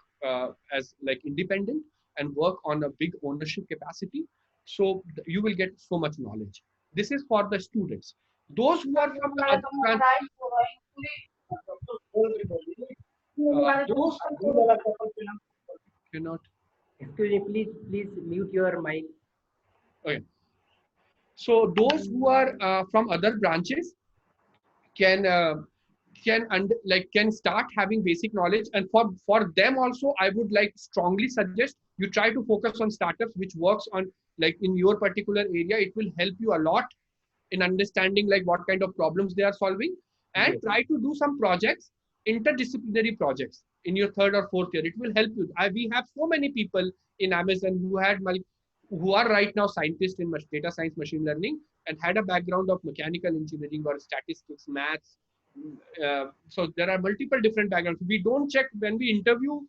as like independent and work on a big ownership capacity. So you will get so much knowledge. This is for the students. Those who are from the other branch, those cannot. Excuse me, please mute your mic. Okay. So those who are from other branches can can start having basic knowledge, and for them also I would like strongly suggest you try to focus on startups which works on like in your particular area. It will help you a lot in understanding like what kind of problems they are solving, and Yes. try to do some projects, interdisciplinary projects in your third or fourth year. It will help you. We have so many people in Amazon who are right now scientists in data science, machine learning, and had a background of mechanical engineering or statistics, maths. So there are multiple different backgrounds. We don't check when we interview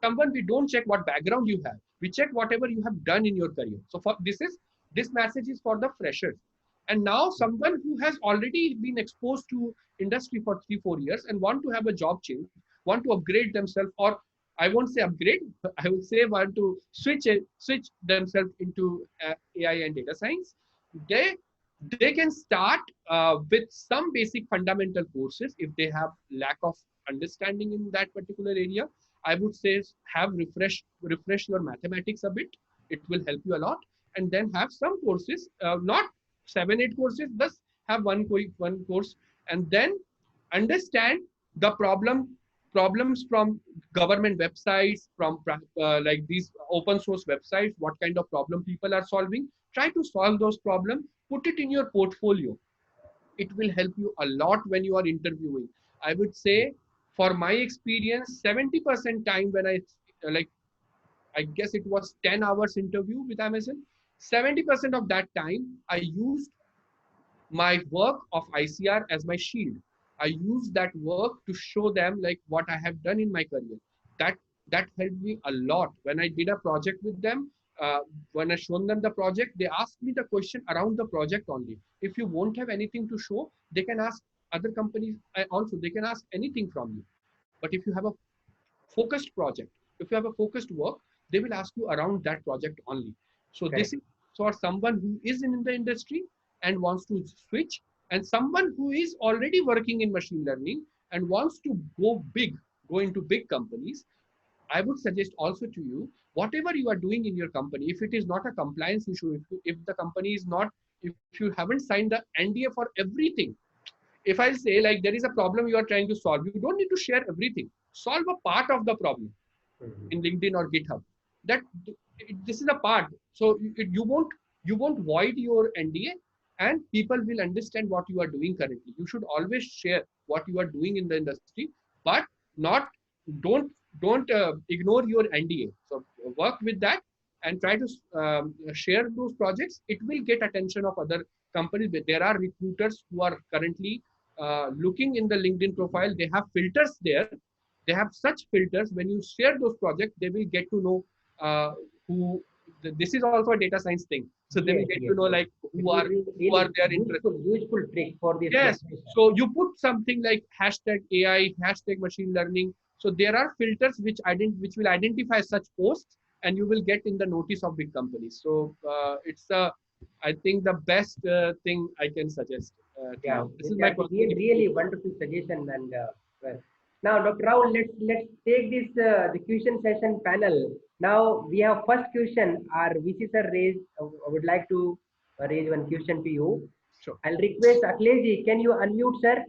someone. We don't check what background you have. We check whatever you have done in your career. So for this message is for the freshers. And now someone who has already been exposed to industry for 3, 4 years and want to have a job change, want to upgrade themselves, or I won't say upgrade, I would say want to switch themselves into AI and data science. They they can start with some basic fundamental courses if they have lack of understanding in that particular area. I would say have refresh your mathematics a bit. It will help you a lot. And then have some courses, not 7, 8 courses, just have one course, and then understand the problems from government websites, from like these open source websites, what kind of problem people are solving. Try to solve those problems, put it in your portfolio. It will help you a lot when you are interviewing. I would say for my experience, 70% time when like I guess it was 10 hours interview with Amazon, 70% of that time I used my work of ICR as my shield. I use that work to show them like what I have done in my career. That that helped me a lot. When I did a project with them, when I shown them the project, they asked me the question around the project only. If you won't have anything to show, they can ask other companies also. They can ask anything from you. But if you have a focused project, if you have a focused work, they will ask you around that project only. So this Correct. is for someone who is in the industry and wants to switch, and someone who is already working in machine learning and wants to go big, go into big companies. I would suggest also to you, whatever you are doing in your company, if it is not a compliance issue, if the company is not if you haven't signed the NDA for everything, if I say like there is a problem you are trying to solve, you don't need to share everything. Solve a part of the problem in LinkedIn or GitHub. That this is a part. So you won't void your NDA, and people will understand what you are doing currently. You should always share what you are doing in the industry, but not don't ignore your NDA. So work with that and try to share those projects. It will get attention of other companies. There are recruiters who are currently looking in the LinkedIn profile. They have filters there. They have such filters. When you share those projects, they will get to know who. This is also a data science thing. So they will Yes, get yes, to know yes. like It who will are be who are really their interest. useful trick for this Yes. generation. So you put something like hashtag AI, hashtag machine learning. So there are filters which will identify such posts, and you will get in the notice of big companies. So it's I think the best thing I can suggest to Yeah, you. This is my that's personal really experience. wonderful suggestion. And well, now, Dr. Rao, let's take this the question session panel. Now we have first question. Our VC sir raised. I would like to raise one question to you. Sure. I'll request Akhilesh, can you unmute, sir?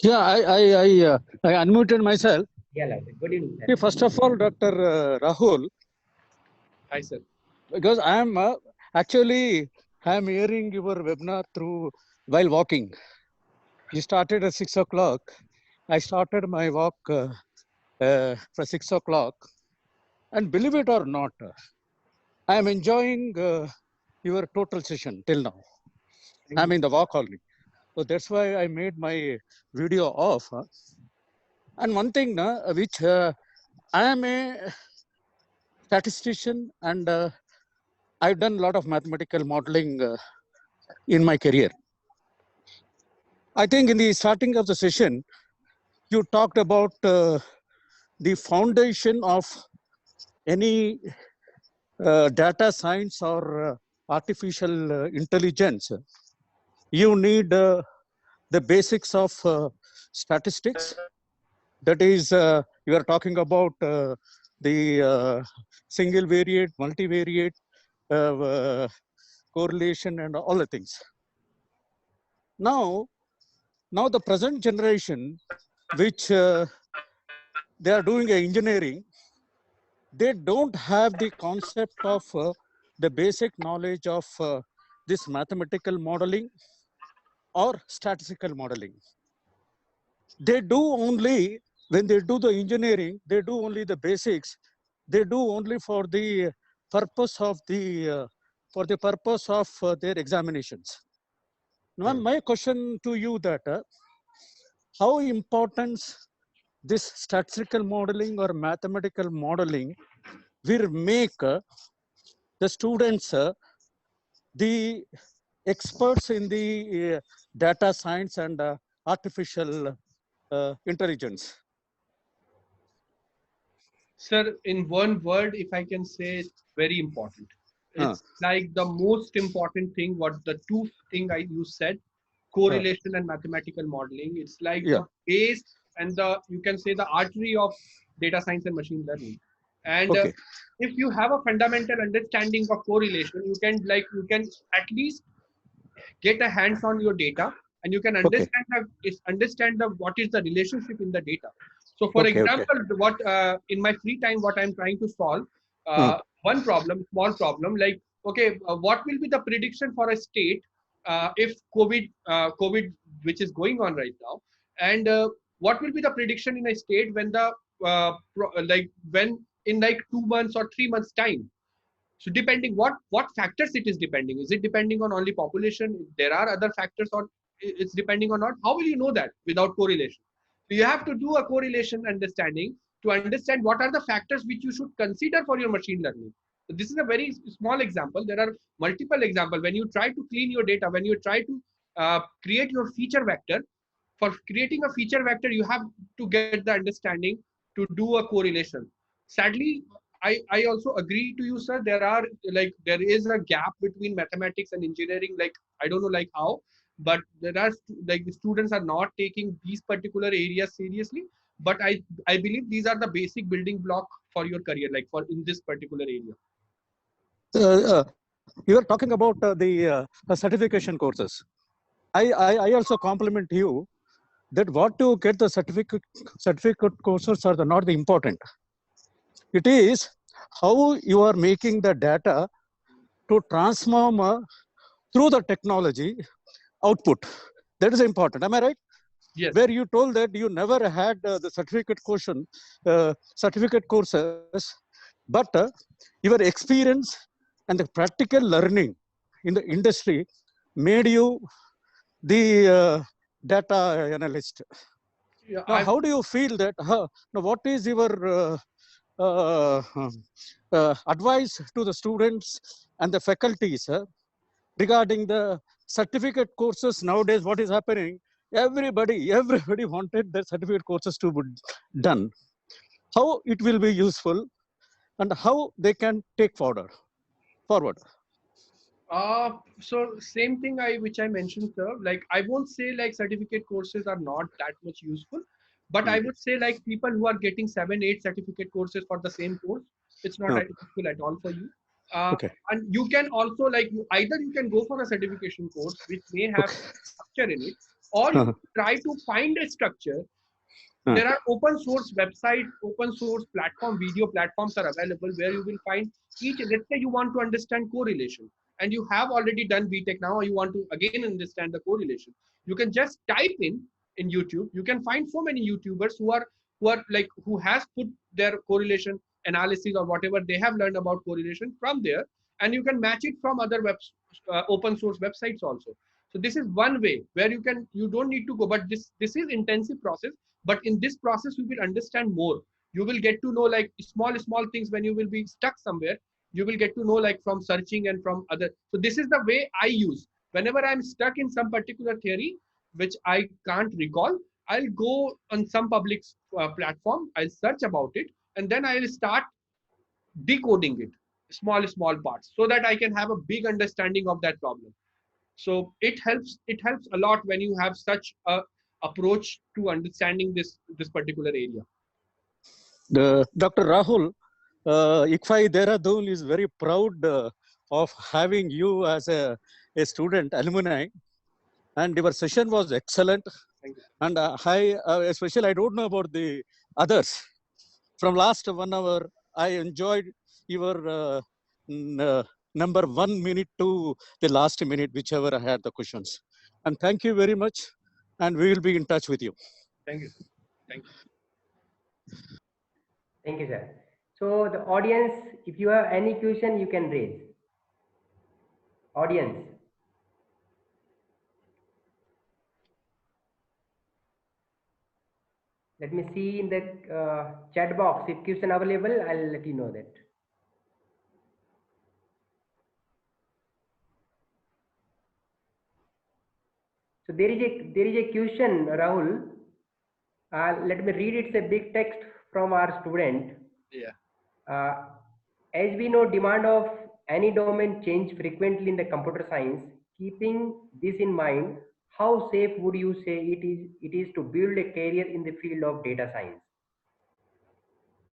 Yeah, I unmuted myself. Yeah, lovely. Good evening, See, sir. first of all, Dr. Rahul, Hi, sir. because I am actually I am hearing your webinar through while walking. You started at 6 o'clock. I started my walk for 6 o'clock, and believe it or not, I am enjoying your total session till now. I'm in the walk only, so that's why I made my video off. And one thing which I am a statistician, and I've done a lot of mathematical modeling in my career. I think in the starting of the session, you talked about the foundation of any data science or artificial intelligence. You need the basics of statistics. That is, you are talking about the single variate, multivariate, correlation, and all the things. Now the present generation, which they are doing engineering, they don't have the concept of the basic knowledge of this mathematical modeling or statistical modeling. They do only, when they do the engineering, they do only the basics. They do only for the purpose of their examinations. Now, my question to you that how important this statistical modeling or mathematical modeling will make the students the experts in the data science and artificial intelligence. Sir, in one word, if I can say, it's very important. It's like the most important thing. What the two thing you said, correlation and mathematical modeling. It's like the base and the, you can say, the artery of data science and machine learning. And if you have a fundamental understanding of correlation, you can at least get a hands on your data, and you can understand what is the relationship in the data. So for example, what in my free time, what I'm trying to solve, one problem, small problem, like, okay, what will be the prediction for a state if COVID, which is going on right now, and what will be the prediction in a state when the when in like 2 months or 3 months time. So depending what factors it is depending. Is it depending on only population? There are other factors, or it's depending on not. How will you know that without correlation? So you have to do a correlation understanding to understand what are the factors which you should consider for your machine learning. So this is a very small example. There are multiple examples. When you try to clean your data, when you try to create your feature vector, for creating a feature vector, you have to get the understanding to do a correlation. Sadly, I also agree to you, sir. There is a gap between mathematics and engineering. Like, I don't know like how, but there are like the students are not taking these particular areas seriously. But I believe these are the basic building block for your career, like for in this particular area. You are talking about the certification courses. I also compliment you that what to get the certificate courses are not the important. It is how you are making the data to transform through the technology output. That is important. Am I right? Yes. Where you told that you never had the certificate courses, but your experience and the practical learning in the industry made you the data analyst. Yeah, Now, how do you feel that? Now, what is your uh, advice to the students and the faculties regarding the certificate courses nowadays? What is happening? Everybody wanted the certificate courses to be done. How it will be useful and how they can take forward. So same thing which I mentioned, sir. Like I won't say like certificate courses are not that much useful, but I would say like people who are getting 7, 8 certificate courses for the same course, it's not useful at all for you. Okay. And you can also like either you can go for a certification course which may have structure in it, or you try to find a structure. There are open source websites, open source platform, video platforms are available where you will find each. Let's say you want to understand correlation and you have already done BTech now, you want to again understand the correlation. You can just type in YouTube. You can find so many YouTubers who has put their correlation analysis or whatever they have learned about correlation from there, and you can match it from other open source websites also. So this is one way where you don't need to go, but this is intensive process. But in this process, you will understand more. You will get to know like small things when you will be stuck somewhere. You will get to know like from searching and from other. So this is the way I use. Whenever I'm stuck in some particular theory, which I can't recall, I'll go on some public platform. I'll search about it, and then I'll start decoding it, small parts, so that I can have a big understanding of that problem. So it helps a lot when you have such a approach to understanding this particular area. Dr. Rahul, ICFAI Dehradun is very proud of having you as a student alumni, and your session was excellent. Thank you. And especially I don't know about the others. From last 1 hour, I enjoyed your number 1 minute to the last minute, whichever I had the questions. And thank you very much. And we will be in touch with you. Thank you. Thank you. Thank you, sir. So the audience, if you have any question, you can raise. Audience. Let me see in the chat box. If question available, I'll let you know that. So there is a question, Rahul. Let me read. It's a big text from our student. Yeah. As we know, demand of any domain change frequently in the computer science. Keeping this in mind, how safe would you say it is to build a career in the field of data science?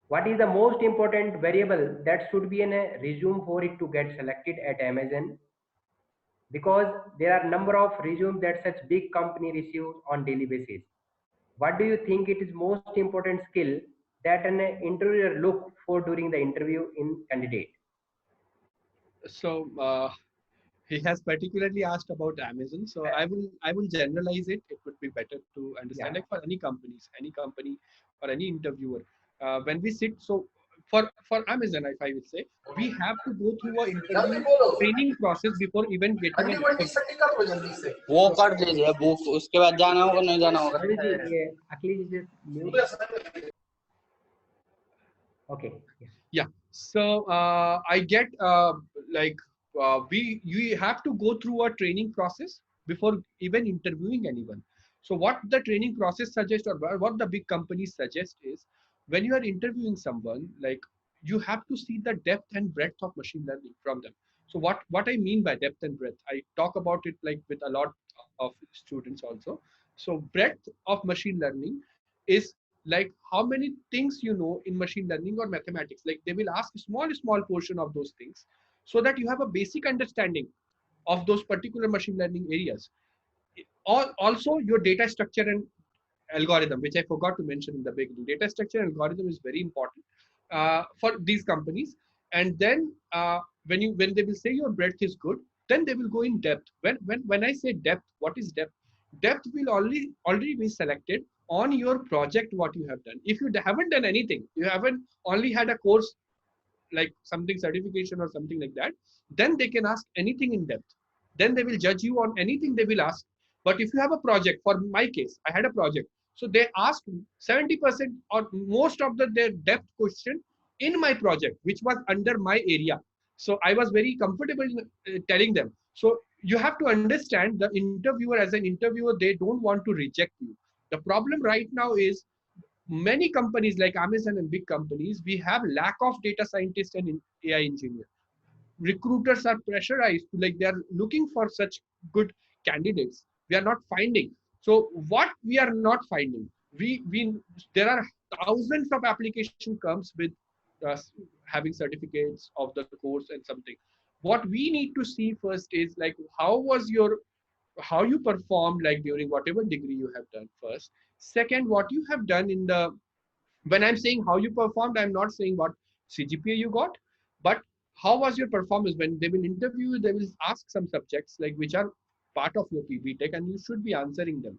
What is the most important variable that should be in a resume for it to get selected at Amazon? Because there are number of resumes that such big company receives on daily basis. What do you think it is most important skill that an interviewer look for during the interview in candidate? So he has particularly asked about Amazon. So I will generalize it. It would be better to understand. Like for any company or any interviewer, when we sit. So for Amazon, if I would say, we have to go through an interview training process before even getting an interview. वो कर दीजिए वो उसके बाद जाना होगा नहीं जाना होगा Actually, just mute. Okay. Yeah. So I get you have to go through a training process before even interviewing anyone. So what the training process suggests, or what the big companies suggest, is when you are interviewing someone, like you have to see the depth and breadth of machine learning from them. So what I mean by depth and breadth, I talk about it like with a lot of students also. So breadth of machine learning is like how many things you know in machine learning or mathematics. Like they will ask a small portion of those things. so that you have a basic understanding of those particular machine learning areas. Also, your data structure and algorithm, which I forgot to mention in the beginning. Data structure and algorithm is very important for these companies. And then when they will say your breadth is good, then they will go in depth. When I say depth, what is depth? Depth will already be selected on your project, what you have done. If you haven't done anything, you haven't only had a course like something certification or something like that, then they can ask anything in depth. Then they will judge you on anything they will ask. But if you have a project, for my case, I had a project. So they asked 70% or most of their depth question in my project, which was under my area. So I was very comfortable telling them. So you have to understand the interviewer, as an interviewer, they don't want to reject you. The problem right now is many companies like Amazon and big companies, we have lack of data scientists and AI engineers. Recruiters are pressurized, like they are looking for such good candidates. We are not finding. So what we are not finding, we there are thousands of application comes with us having certificates of the course and something. What we need to see first is like how you performed like during whatever degree you have done first. Second, what you have done in the, when I'm saying how you performed, I'm not saying what CGPA you got, but how was your performance. When they will interview you, they will ask some subjects like which are part of your BTech, and you should be answering them,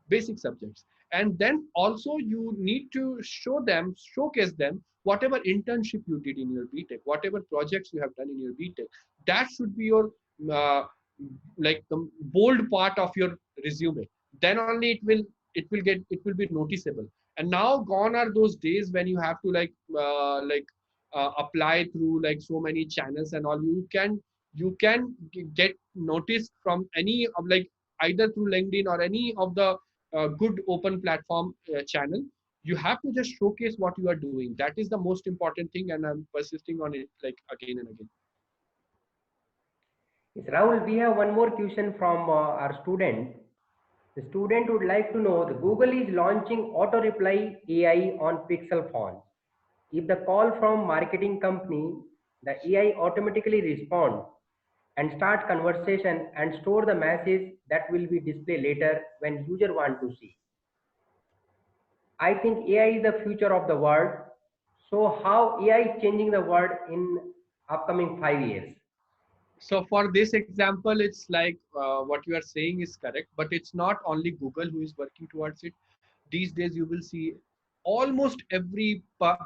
basic subjects. And then also you need to showcase them whatever internship you did in your BTech, whatever projects you have done in your BTech. That should be your uh, like the bold part of your resume. Then only it will be noticeable. And now gone are those days when you have to apply through like so many channels and all. You can get noticed from any of like either through LinkedIn or any of the good open platform channel. You have to just showcase what you are doing. That is the most important thing, and I'm persisting on it like again and again. Yes, Rahul, we have one more question from our student. The student would like to know the Google is launching auto reply AI on Pixel phones. If the call from marketing company, the AI automatically respond and start conversation and store the message that will be displayed later when user want to see. I think AI is the future of the world. So how AI is changing the world in upcoming 5 years? So for this example, it's like what you are saying is correct, but it's not only Google who is working towards it. These days, you will see almost every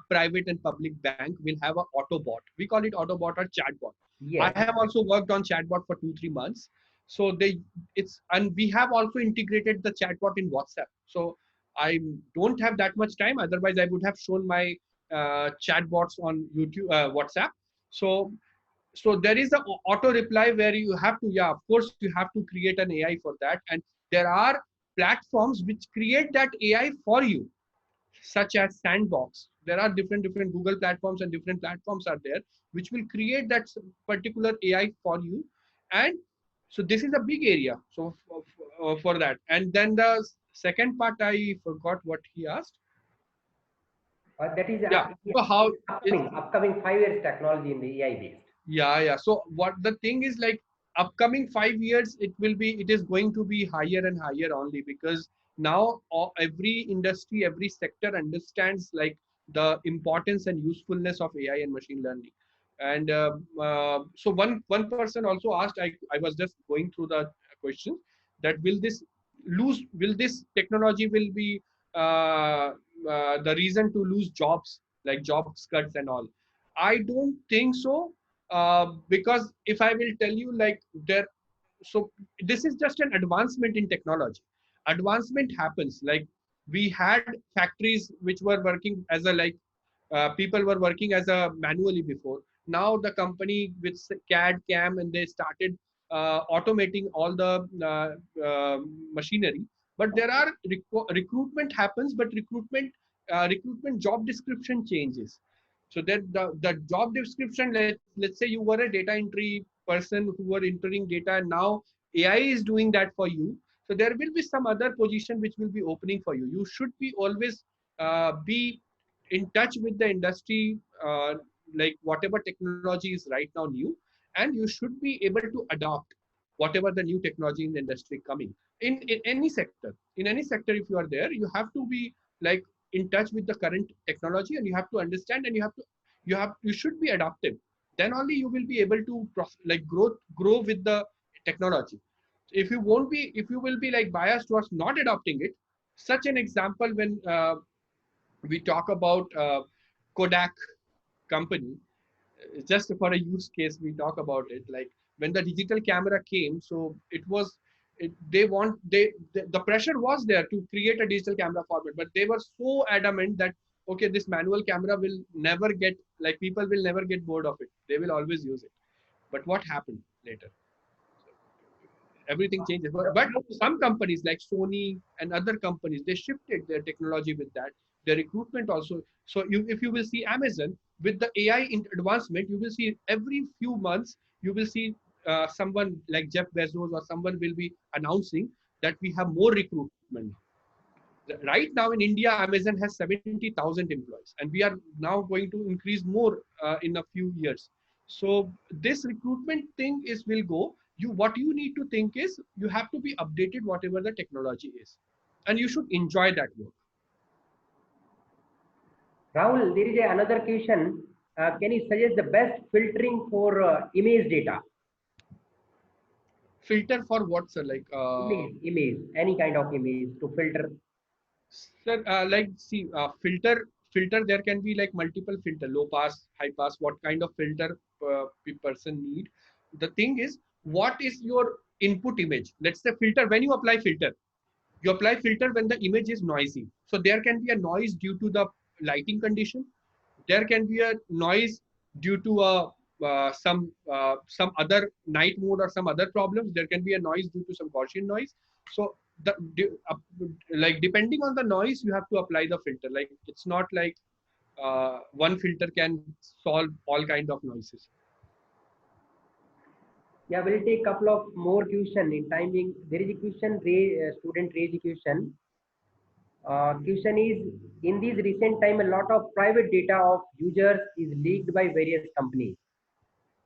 private and public bank will have an Autobot. We call it Autobot or chatbot. I Yes. have also worked on chatbot for 2-3 months. So and we have also integrated the chatbot in WhatsApp. So I don't have that much time. Otherwise, I would have shown my chatbots on YouTube, WhatsApp. So there is a auto reply where you have to, yeah, of course you have to create an AI for that. And there are platforms which create that AI for you, such as Sandbox. There are different Google platforms, and different platforms are there which will create that particular AI for you. And so this is a big area so for that. And then the second part, I forgot what he asked. That is Yeah, so how is, upcoming 5 years technology in the AI based. yeah. So what the thing is, like upcoming 5 years, it is going to be higher and higher only, because now every industry, every sector understands like the importance and usefulness of AI and machine learning. And so one person also asked, I was just going through the question, that will this technology will be the reason to lose jobs, like job cuts and all? I don't think so, because if I will tell you like so this is just an advancement in technology. Advancement happens, like we had factories which were working as a people were working as a manually before. Now the company with CAD CAM, and they started automating all the machinery. But there are recruitment happens, but recruitment job description changes. So that the job description, let's say you were a data entry person who were entering data, and now AI is doing that for you. So there will be some other position which will be opening for you. You should be always be in touch with the industry, like whatever technology is right now new. and you should be able to adopt whatever the new technology in the industry coming in any sector. In any sector, if you are there, you have to be like in touch with the current technology, and you have to understand, and you should be adaptive. Then only you will be able to like grow with the technology. If you won't be, if you will be like biased towards not adopting it, such an example when we talk about Kodak company, just for a use case we talk about it, like when the digital camera came, so it was they want the pressure was there to create a digital camera format, but they were so adamant that okay, this manual camera will never get, like people will never get bored of it, they will always use it. But what happened later? Everything changes. But some companies like Sony and other companies, they shifted their technology with that, their recruitment also. So if you will see Amazon with the AI advancement, you will see every few months, you will see someone like Jeff Bezos or someone will be announcing that we have more recruitment. Right now in India, Amazon has 70,000 employees, and we are now going to increase more in a few years. So this recruitment thing is will go. What you need to think is you have to be updated whatever the technology is, and you should enjoy that work. Rahul, there is another question. Can you suggest the best filtering for image data? Filter for what, sir? Like Any kind of image to filter. sir, like see, filter. There can be like multiple filter, low pass, high pass. What kind of filter person need? The thing is, what is your input image? Let's say filter. When you apply filter when the image is noisy. So there can be a noise due to the lighting condition. There can be a noise due to some other night mode or some other problems. There can be a noise due to some Gaussian noise. So like depending on the noise, you have to apply the filter. Like it's not like one filter can solve all kind of noises. Yeah, we'll take a couple of more question in timing. There is a question, student raised a question. Question is, in these recent time, a lot of private data of users is leaked by various companies.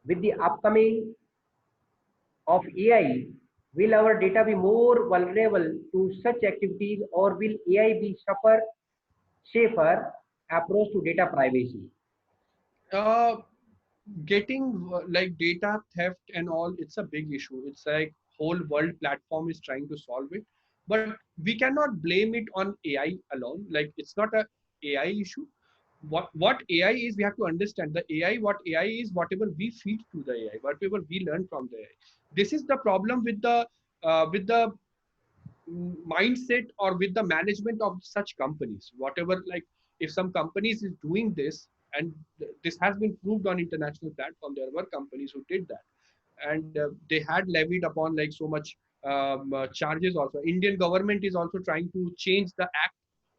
With the upcoming of AI, will our data be more vulnerable to such activities, or will AI be safer approach to data privacy? Getting like data theft and all, it's a big issue. It's like whole world platform is trying to solve it, but we cannot blame it on AI alone. Like it's not a AI issue. What AI is, we have to understand the AI. What AI is, whatever we feed to the AI, whatever we learn from the AI. This is the problem with the mindset or with the management of such companies. Whatever, like if some companies is doing this, and this has been proved on international platform, there were companies who did that, and they had levied upon like so much charges. Also Indian government is also trying to change the act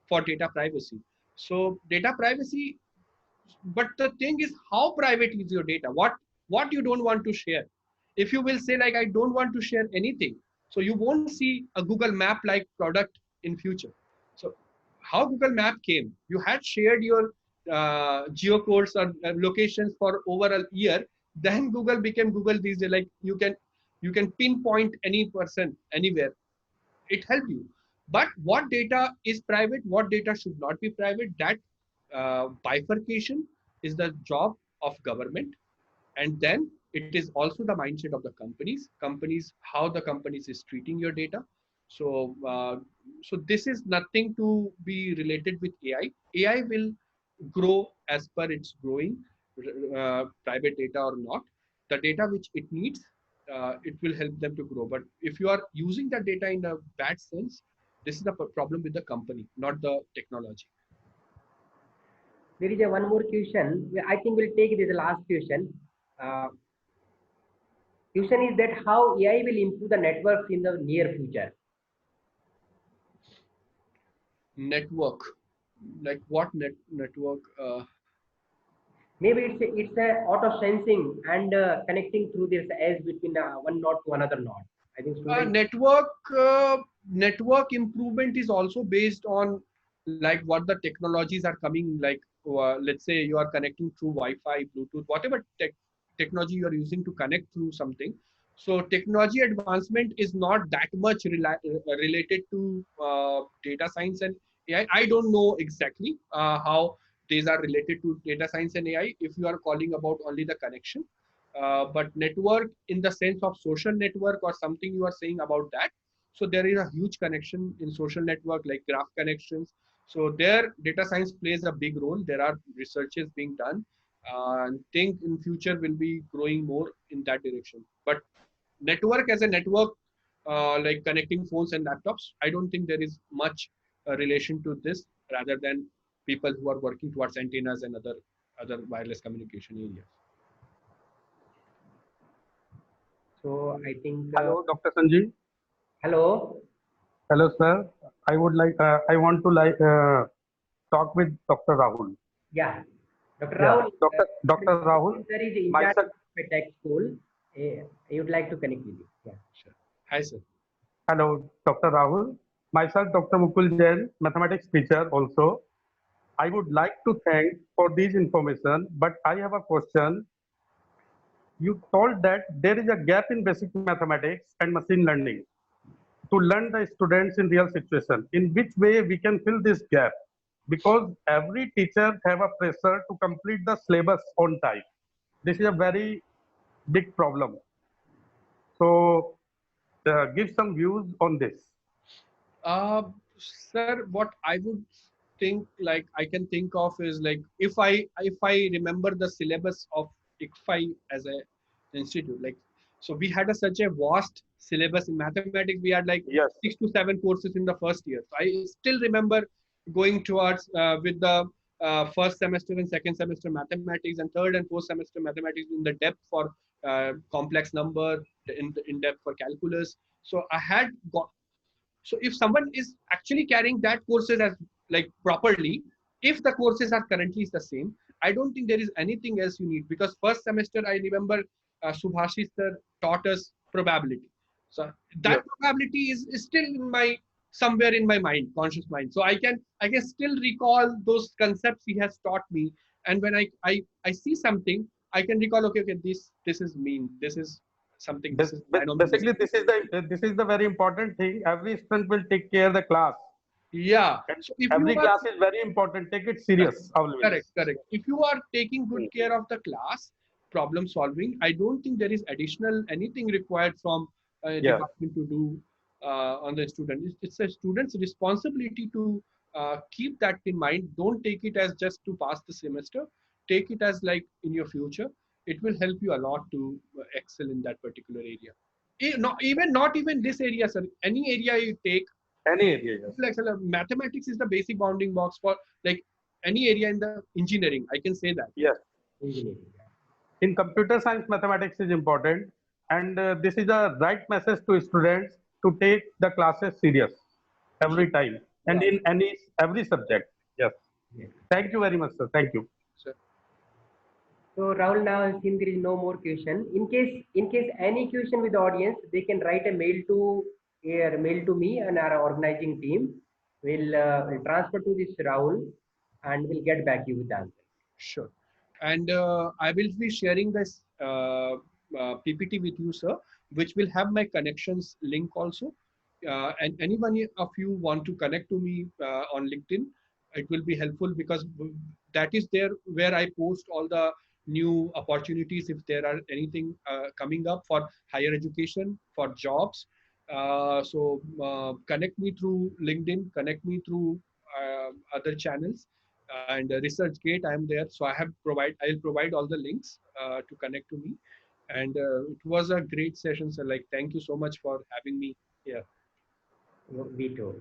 for data privacy. So data privacy, but the thing is, how private is your data? What you don't want to share? If you will say like I don't want to share anything, so you won't see a Google Map like product in future. So how Google Map came, you had shared your geocodes or locations for over a year, then Google became Google these days. Like you can pinpoint any person anywhere. It helped you. But what data is private, what data should not be private, that bifurcation is the job of government. And then it is also the mindset of the companies, how the companies is treating your data. So this is nothing to be related with AI will grow as per its growing, private data or not. The data which it needs, it will help them to grow. But if you are using that data in a bad sense, this is the problem with the company, not the technology. There is one more question. I think we'll take it as the last question. Question is that how AI will improve the networks in the near future? Network, like what network? Maybe it's a auto sensing and connecting through this edge between one node to another node. I think Network improvement is also based on like what the technologies are coming. Like let's say you are connecting through Wi-Fi, Bluetooth, whatever tech technology you are using to connect through something. So technology advancement is not that much related to data science and AI. I don't know exactly how these are related to data science and AI if you are calling about only the connection. But network in the sense of social network or something you are saying about that. So there is a huge connection in social network like graph connections. So there data science plays a big role. There are researches being done. And think in future will be growing more in that direction. But network as a network, like connecting phones and laptops, I don't think there is much relation to this rather than people who are working towards antennas and other wireless communication areas. So I think, Hello, Dr. Sanjeev. hello. Hello, sir. I want to talk with Dr. Rahul. Yeah. Dr. Yeah, Rahul, Dr. Rahul, there is in charge myself. of my tech school. I would like to connect with you. Yeah. Sure. Hi, sir. Hello, Dr. Rahul. Myself, Dr. Mukul Jain, mathematics teacher also. I would like to thank for this information, but I have a question. You told that there is a gap in basic mathematics and machine learning to learn the students in real situation. In which way we can fill this gap? Because every teacher have a pressure to complete the syllabus on time. This is a very big problem. So give some views on this. Uh, Sir, what I would think like I can think of is like if I remember the syllabus of ICFI as a institute, like so we had such a vast syllabus in mathematics. We had like Yes. 6 to 7 courses in the first year. So I still remember going towards with the first semester and second semester mathematics and third and fourth semester mathematics in the depth for complex number, in depth for calculus. So I had got, so if someone is actually carrying that courses as like properly, if the courses are currently the same, I don't think there is anything else you need, because first semester I remember Subhashis sir taught us probability. So that Yes. probability is still in my somewhere in my mind, conscious mind. So I can still recall those concepts he has taught me. And when I see something, I can recall, okay, this is mean, this is something, this is binomial. Basically, this is the very important thing. Every student will take care of the class. Yeah. And So if you every are class is very important. Take it serious always. correct. If you are taking good care of the class, problem solving, I don't think there is additional anything required from Yeah. department to do on the student. It's a student's responsibility to keep that in mind. Don't take it as just to pass the semester. Take it as like in your future. It will help you a lot to excel in that particular area. Not even this area, sir. Any area you take, Any area. Yes. like mathematics is the basic bounding box for like any area in the engineering. I can say that. Yes. Engineering. In computer science, mathematics is important, and this is a right message to students to take the classes serious every time and in every subject. Yes. Yes. Thank you very much, sir. Thank you. So, So Rahul, now since there is no more question, in case any question with the audience, they can write a mail to me and our organizing team. We'll transfer to this Rahul, and we'll get back you with the answer. sure. And I will be sharing this PPT with you, sir, which will have my connections link also. And anyone of you want to connect to me on LinkedIn, it will be helpful, because that is there where I post all the new opportunities if there are anything coming up for higher education, for jobs. Connect me through LinkedIn, connect me through other channels, and ResearchGate. I am there, so I'll provide all the links to connect to me. And it was a great session, sir. Like, thank you so much for having me here. We too.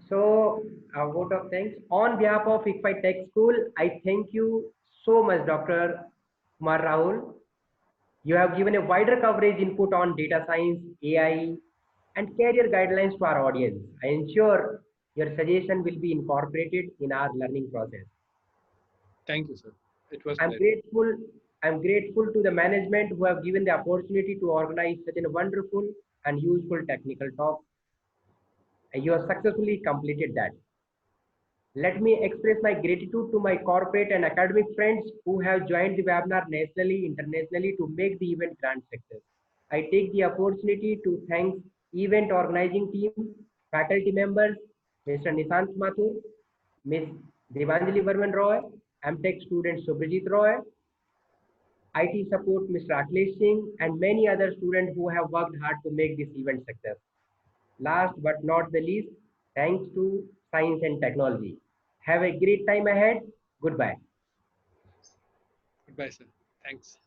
So, a vote of thanks. On behalf of ICFI Tech School, I thank you so much, Dr. Kumar Rahul. You have given a wider coverage input on data science, AI, and career guidelines to our audience. I ensure your suggestion will be incorporated in our learning process. Thank you, sir. It was I'm pleasure. grateful. I'm grateful to the management who have given the opportunity to organize such a wonderful and useful technical talk. You have successfully completed that. Let me express my gratitude to my corporate and academic friends who have joined the webinar nationally, internationally to make the event grand success. I take the opportunity to thank event organizing team, faculty members, Mr. Nishant Mathur, Ms. Devanjali Varman Roy, MTech student Subhajit Roy, IT support Mr. Akhilesh Singh, and many other students who have worked hard to make this event success. Last but not the least, thanks to science and technology. Have a great time ahead. Goodbye. Goodbye, sir. Thanks.